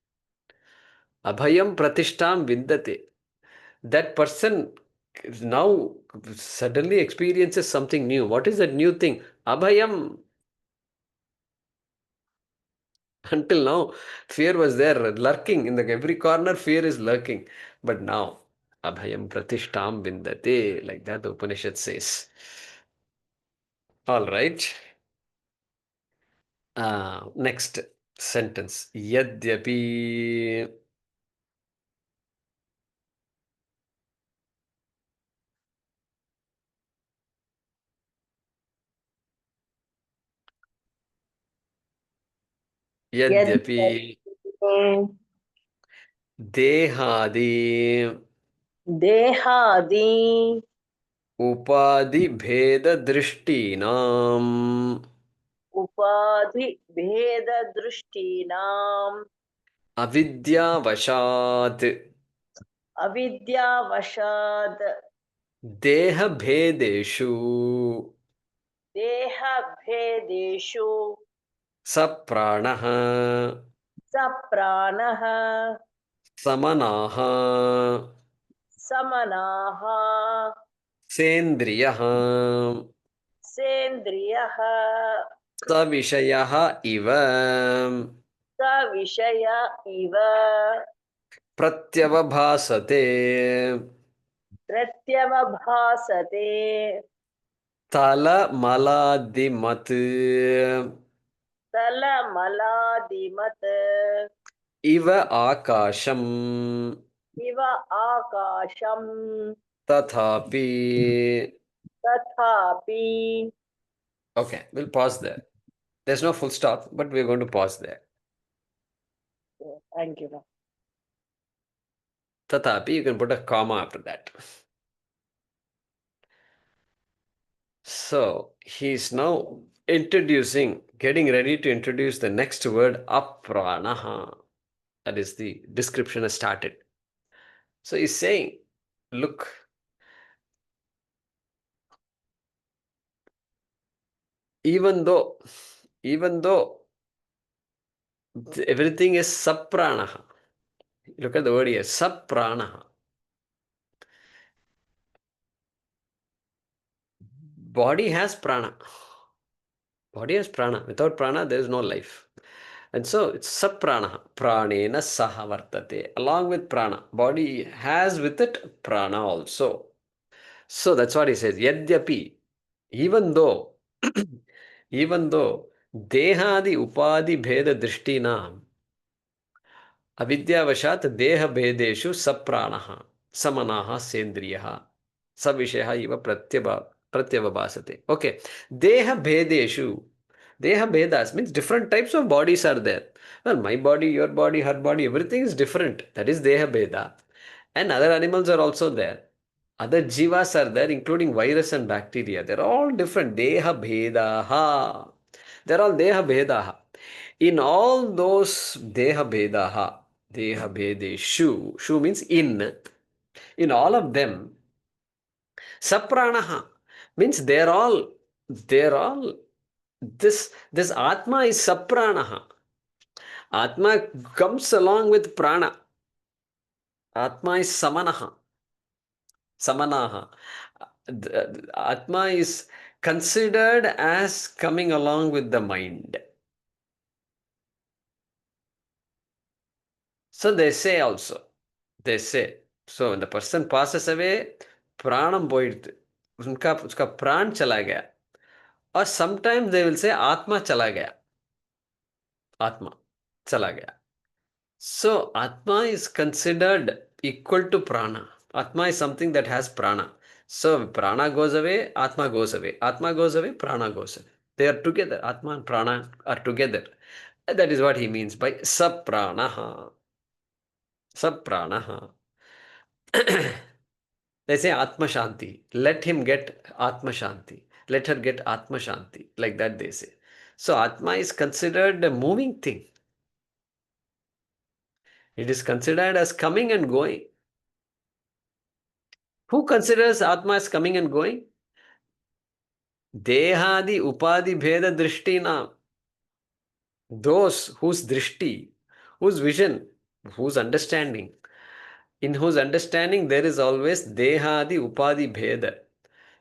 Abhayam pratishtham vindate. That person now suddenly experiences something new. What is that new thing? Abhayam. Until now, fear was there, lurking in every corner. Fear is lurking, but now, abhayam pratishtham vindate, like that the Upanishad says. All right. Next sentence. Yadyapi. Yadyapi dehadi देहादि upadi bheda drishtinam उपाधि भेद दृष्टीनाम avidyavashat अविद्यावशाद deha bhedeshu देह भेदेषु sapranah सप्राणः समनाः समनाः सेन्द्रियः सेन्द्रियः सविषयः इव सविषय इव प्रत्यवभासते प्रत्यवभासते तलमलादिमत् तलमलादिमत् इव आकाशम् इव आकाशम् तथापि. तथापि. Okay, we'll pause there. There's no full stop, but we're going to pause there. Thank you. Tatapi, you can put a comma after that. So he's now getting ready to introduce the next word, apraaNo. That is, the description has started. So he's saying, look, even though everything is sapraNo, look at the word here, sapraNo. Body has prana. Body has prana. Without prana, there is no life. And so it's sapraNo. Pranena saha vartate. Along with prana. Body has with it prana also. So that's what he says. Yadyapi. Even though dehadi upadi bheda drishtinam avidyavashat deha bhedeshu sapranah. samanaha sendriyaha savishaya iva pratyavabhasate. Okay. Deha bhedeshu. Deha bhedas means different types of bodies are there. Well, my body, your body, her body, everything is different. That is deha bheda. And other animals are also there. Other jivas are there, including virus and bacteria. They're all different. Deha bhedaha. They're all deha bhedaha. In all those deha bhedaha, deha bhedeshu, shu means in all of them, sapranaha means they're all, this Atma is sapranaha. Atma comes along with prana. Atma is samanaha. Samanaha. Atma is considered as coming along with the mind. So they say also, so when the person passes away, pranam poiduthu. Uska pran chala gaya. Or sometimes they will say Atma chala gaya. Atma chala gaya. So Atma is considered equal to prana. Atma is something that has prana. So prana goes away, Atma goes away. Atma goes away, prana goes away. They are together. Atma and prana are together. That is what he means by sapranaha. Sapranaha. They say Atma Shanti. Let him get Atma Shanti. Let her get Atma Shanti. Like that they say. So Atma is considered a moving thing. It is considered as coming and going. Who considers Atma as coming and going? Dehadi upadi bheda drishtina. Those whose drishti, whose vision, whose understanding, in whose understanding there is always dehadi upadi bheda.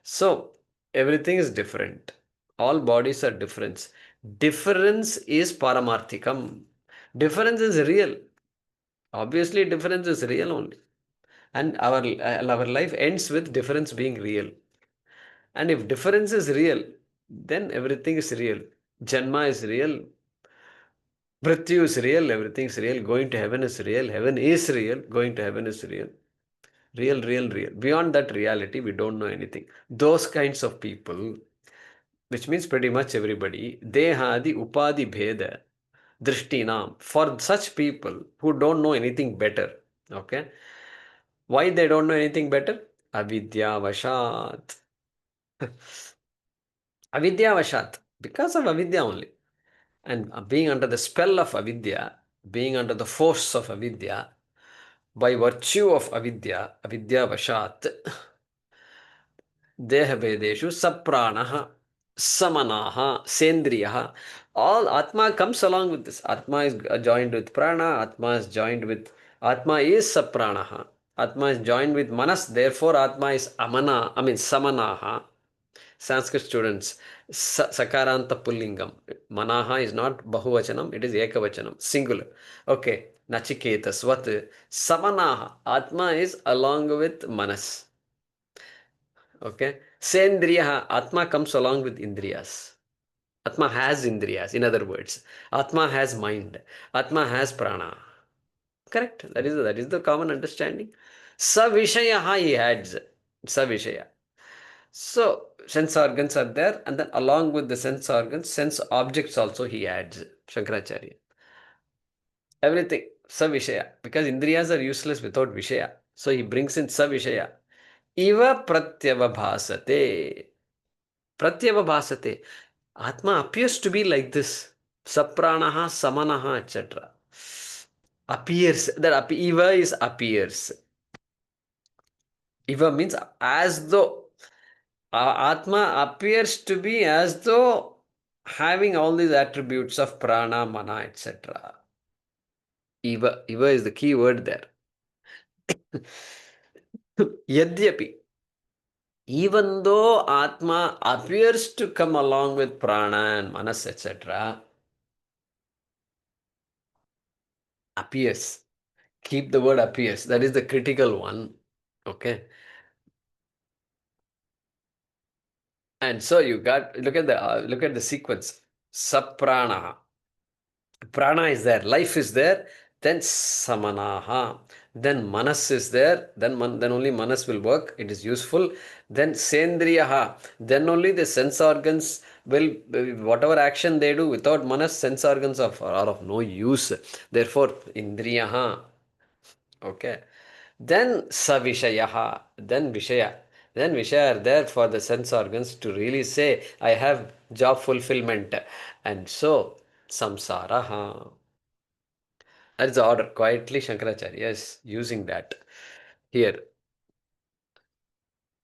So everything is different. All bodies are different. Difference is paramarthikam. Difference is real. Obviously, difference is real only. And our life ends with difference being real. And if difference is real, then everything is real. Janma is real. Mrityu is real. Everything is real. Going to heaven is real. Heaven is real. Going to heaven is real. Real, real, real. Beyond that reality, we don't know anything. Those kinds of people, which means pretty much everybody, dehadi upadi bheda drishtinam. For such people who don't know anything better, okay? Why they don't know anything better? Avidya vashat. Avidya vashat. Because of avidya only. And being under the spell of avidya, being under the force of avidya, by virtue of avidya, avidya vashat, deha vedeshu sapranaha, samanaha, sendriyaha. All Atma comes along with this. Atma is joined with prana, Atma is joined with, Atma is sapranaha. Atma is joined with manas, therefore Atma is samanaha. Sanskrit students, sakaranta pullingam. Manaha is not bahuvachanam, it is ekavachanam, singular. Okay, nachiketas, what? Samanaha, Atma is along with manas. Okay, sendriyaha, Atma comes along with indriyas. Atma has indriyas, in other words. Atma has mind. Atma has prana. Correct? That is the common understanding. Savishayaha he adds. Savishaya. So, sense organs are there, and then along with the sense organs, sense objects also he adds, Shankaracharya. Everything, savishaya, because indriyas are useless without vishaya. So he brings in savishaya. Iva pratyavabhasate. Pratyavabhasate. Atma appears to be like this. Sapranaha, samanaha, etc. Appears. That Iva is appears. Iva means as though. Atma appears to be as though having all these attributes of prana, mana, etc. Iva is the key word there. Yadyapi, even though Atma appears to come along with prana and manas, etc., appears. Keep the word appears. That is the critical one. Okay. And so you got, look at the sequence. Saprana. Prana is there, life is there, then samanaha. then manas is there, then only manas will work, it is useful. Then sendriyaha, then only the sense organs will, whatever action they do without manas, sense organs are of no use. Therefore, indriyaha. Okay. Then savishayaha, then vishaya. Then vishaya are there for the sense organs to really say, I have job fulfillment. And so, samsaraha. That is the order. Quietly, Shankaracharya is using that here.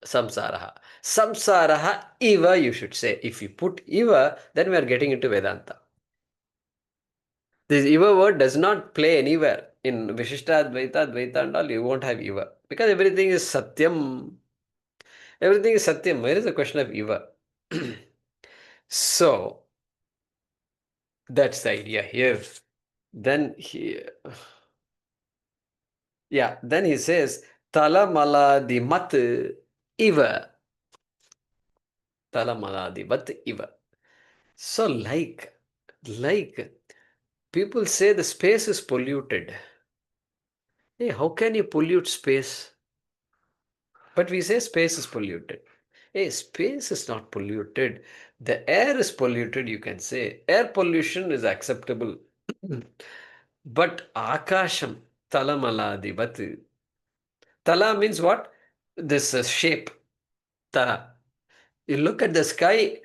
Samsaraha. Samsaraha iva, you should say. If you put iva, then we are getting into Vedanta. This iva word does not play anywhere. In Vishishta Advaita, Advaita and all, you won't have iva. Because everything is satyam. Everything is satyam. Where is the question of iva? So, that's the idea here. Then then he says, Talamaladi mat iva. Talamaladi vat iva. So, like people say the space is polluted. Hey, how can you pollute space? But we say space is polluted. Hey, space is not polluted. The air is polluted, you can say. Air pollution is acceptable. But akasham, talamaladivat. Tala means what? This shape. Tala. You look at the sky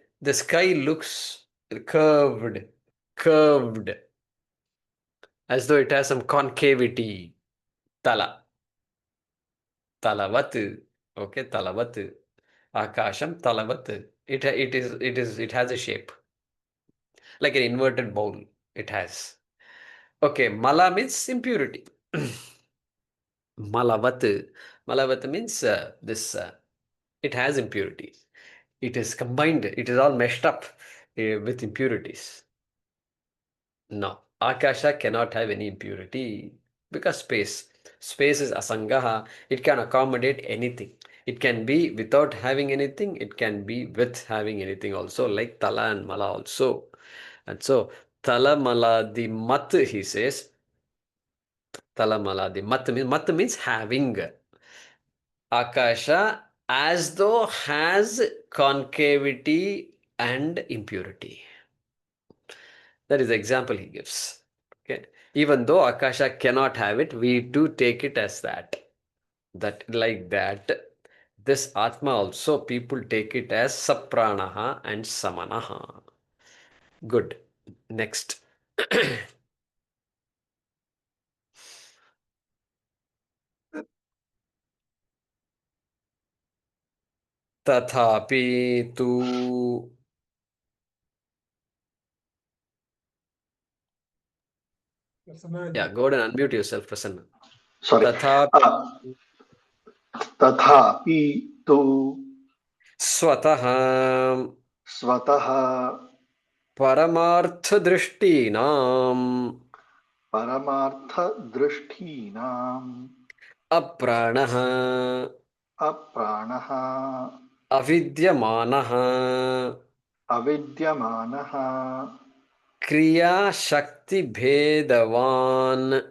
looks curved, as though it has some concavity. Tala. Talavat. Okay, talavat. Akasham talavat. It has a shape. Like an inverted bowl. It has. Okay, mala means impurity. Malavat. Malavat means it has impurity. It is combined. It is all meshed up with impurities. No, Akasha cannot have any impurity because space is asangaha. It can accommodate anything. It can be without having anything. It can be with having anything also, like Tala and Mala also. And so, Tala Mala the mat, he says. Tala Mala the mat means having. Akasha as though has concavity and impurity. That is the example he gives. Okay. Even though Akasha cannot have it, we do take it as that. Like that. This Atma also, people take it as sapraanaha and samanaha. Good. Next. Tathapi tu. Yeah, go ahead and unmute yourself, Prasanna. Sorry. Tathapi तथापि तु swataha स्वतः paramartha-drishtinam परमार्थदृष्टीनाम् aprānaha अप्राणः avidyamanaha अविद्यमानः kriya shakti bhedavan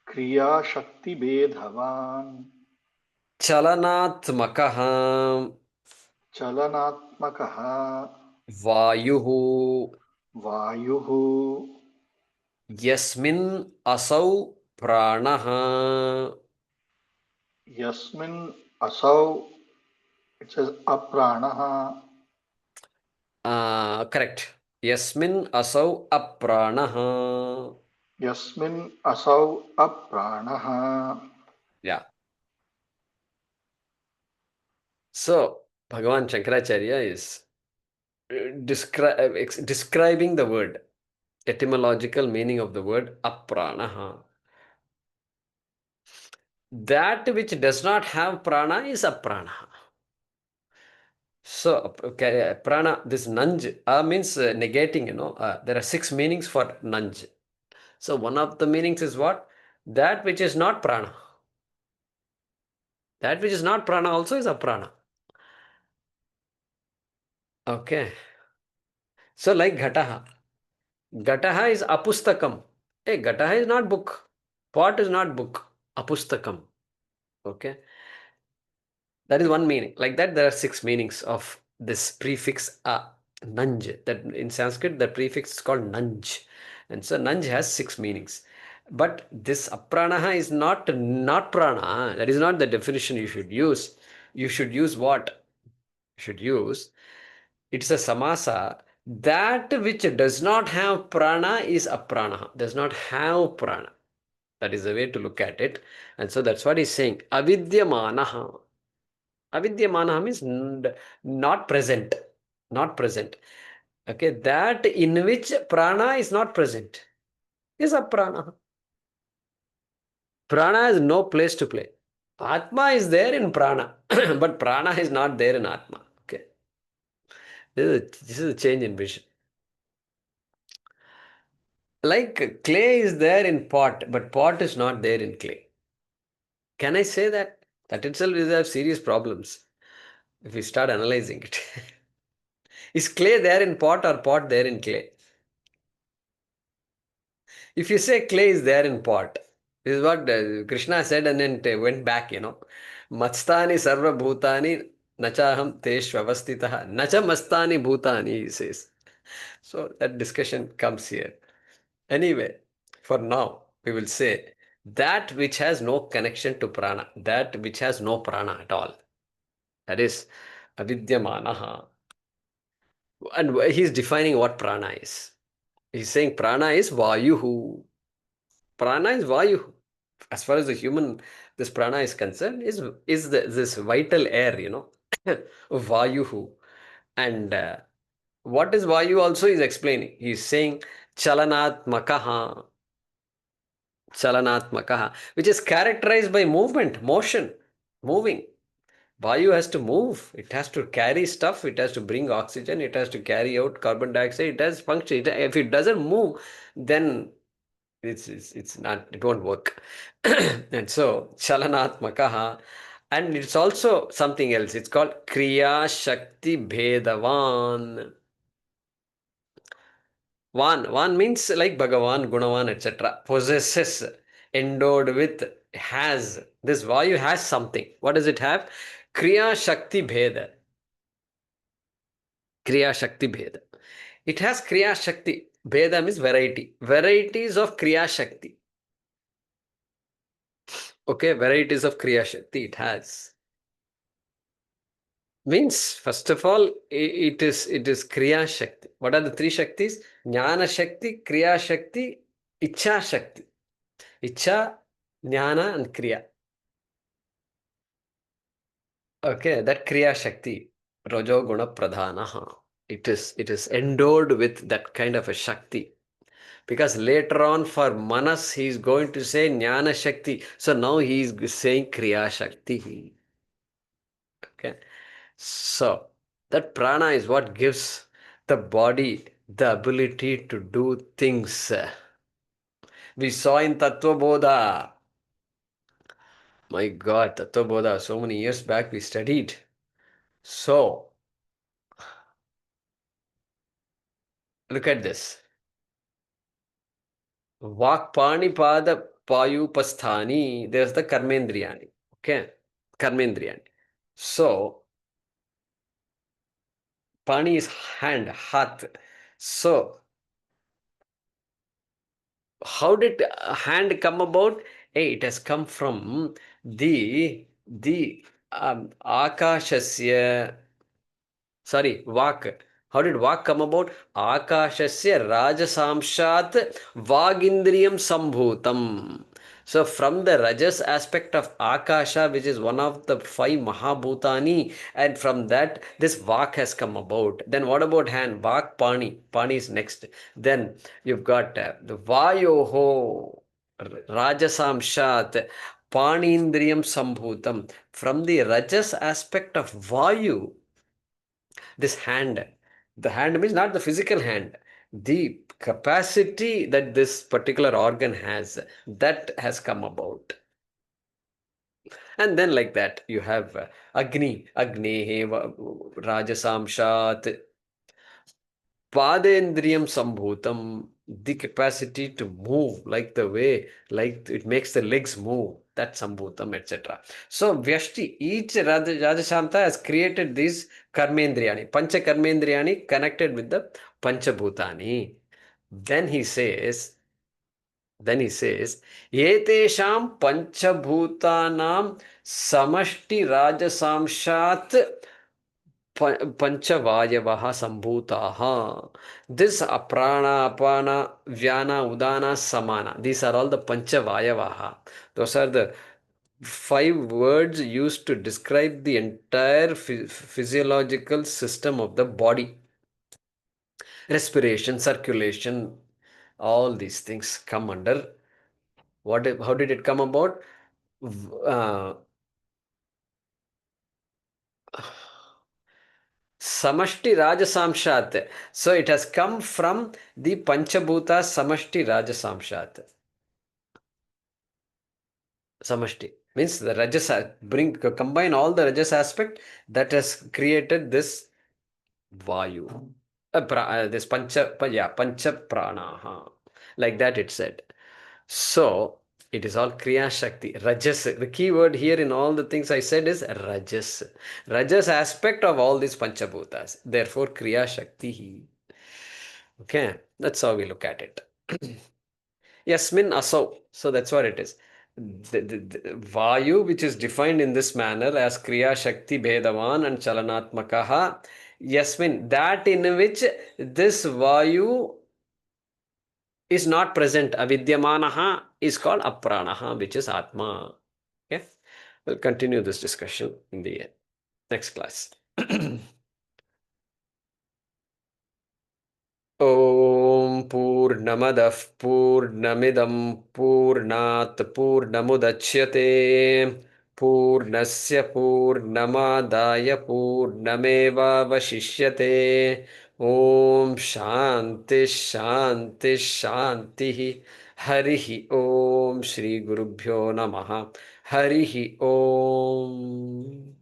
क्रियाशक्तिभेदवान् chalanatmakaha चलनात्मकः vayuhu वायुः yasmin asau pranaha. यस्मिन् असौ it says अप्राणः Correct. Yasmin asau aprānaha. यस्मिन् असौ अप्राणः. Yeah. So, Bhagavan Shankaracharya is describing the word, etymological meaning of the word aprānaha. That which does not have prana is aprānaha. So, prana, this nanj, means negating, there are 6 meanings for nanj. So, one of the meanings is what? That which is not prana. That which is not prana also is aprana. Okay. So, like ghataha. Ghataha is apustakam. Hey, ghataha is not book. Pot is not book. apustakam. Okay. That is one meaning. Like that, there are 6 meanings of this prefix nanj. That in Sanskrit, the prefix is called nanj. And so nanj has 6 meanings. But this apraaNo is not prana. That is not the definition you should use. You should use what? You should use, it's a samasa. That which does not have prana is apraaNo. Does not have prana. That is the way to look at it. And so that's what he's saying. Avidyamanaha. Avidyamanaha means not present. Not present. Okay. That in which prana is not present is apraaNo. Prana has no place to play. Atma is there in prana, but prana is not there in Atma. Okay. This is a change in vision. Like clay is there in pot, but pot is not there in clay. Can I say that? That itself will have serious problems if we start analyzing it. Is clay there in pot or pot there in clay? If you say clay is there in pot, this is what Krishna said and then went back, Matstani sarva bhutani nachaham teshvavastitaha nacha mastani bhutani, he says. So that discussion comes here. Anyway, for now, we will say that which has no connection to prana, that which has no prana at all. That is avidyamanaha. And he is defining what prana is. He's saying prana is vayuhu. Prana is vayu. As far as the human, this prana is concerned, is this vital air, vayuhu. And what is vayu also is explaining. He's saying chalanatmakaha. Chalanatmakaha, which is characterized by movement, motion, moving. Vayu has to move. It has to carry stuff. It has to bring oxygen. It has to carry out carbon dioxide. It has function. If it doesn't move, then it's not. It won't work. And so chalanatmakaha, and it's also something else. It's called kriya shakti bhedavan. One means like Bhagavan, Gunavan, etc. Possesses, endowed with, has. This Vayu has something. What does it have? Kriya Shakti Bheda. Kriya Shakti Bheda. It has Kriya Shakti. Bheda means variety. Varieties of Kriya Shakti. Okay, varieties of Kriya Shakti it has. Means, first of all, it is Kriya Shakti. What are the 3 Shaktis? Jnana Shakti, Kriya Shakti, Ichha Shakti. Ichha, Jnana and Kriya. Okay, that Kriya Shakti, Rajo Guna Pradhanaha. It is endowed with that kind of a Shakti. Because later on for Manas, he is going to say Jnana Shakti. So now he is saying Kriya Shakti. Okay. So, that prana is what gives the body the ability to do things. We saw in Tattva Bodha. My God, Tattva Bodha, so many years back we studied. So, look at this. Vakpani Pada Payupasthani. There's the Karmendriyani. Okay. Karmendriyani. So, Pani is hand, hath. So, how did hand come about? Hey, it has come from the akashasya. Sorry, vak. How did vak come about? Akashasya rajasamshat vagindriyam sambhutam. So from the rajas aspect of akasha, which is one of the 5 mahabhutani, and from that this vak has come about. Then what about hand? Vak pani. Pani is next. Then you've got the vayoho rajasamshat panindriyam sambhutam. From the rajas aspect of vayu, this hand, the hand means not the physical hand, the capacity that this particular organ has, that has come about. And then like that you have agni rajasamshat padendriyam sambhutam, the capacity to move, like the way, like it makes the legs move. that Sambhutam, etc. So Vyashti, each Rajashamta has created these Karmendriyani, Pancha Karmendriyani connected with the Panchabhutani. Then he says, Etesham Panchabhutanam Samashti Rajasamshat Panchavayavaha Sambhutaha. This apraaNo, apaaNo, vyana, udana, samana. These are all the Panchavayavaha. Those are the 5 words used to describe the entire physiological system of the body. Respiration, circulation, all these things come under what? How did it come about? Samashti Rajasamshat. So it has come from the Panchabhuta Samashti Rajasamshat. Samashti means the Rajas combine all the Rajas aspect that has created this Vayu. This Pancha Pranaha. Like that it said. So it is all Kriya Shakti. Rajas. The key word here in all the things I said is Rajas. Rajas aspect of all these Panchabhutas. Therefore, Kriya Shakti. Okay, that's how we look at it. Yasmin Asau. So that's what it is. The Vayu, which is defined in this manner as Kriya Shakti Bhedavan and Chalanatmakaha. Yasmin, that in which this Vayu is not present. Avidyamanaha is called apraaNo, which is Atma. Okay, we'll continue this discussion in the next class. Om Purnamadah Purnamidam Purnat Purnamudachyate Purnasya Purnamadaya Purnameva Vashishyate. Om Shanti Shanti Shanti. Harihi Om Shri Gurubhyo Namaha. Harihi Om.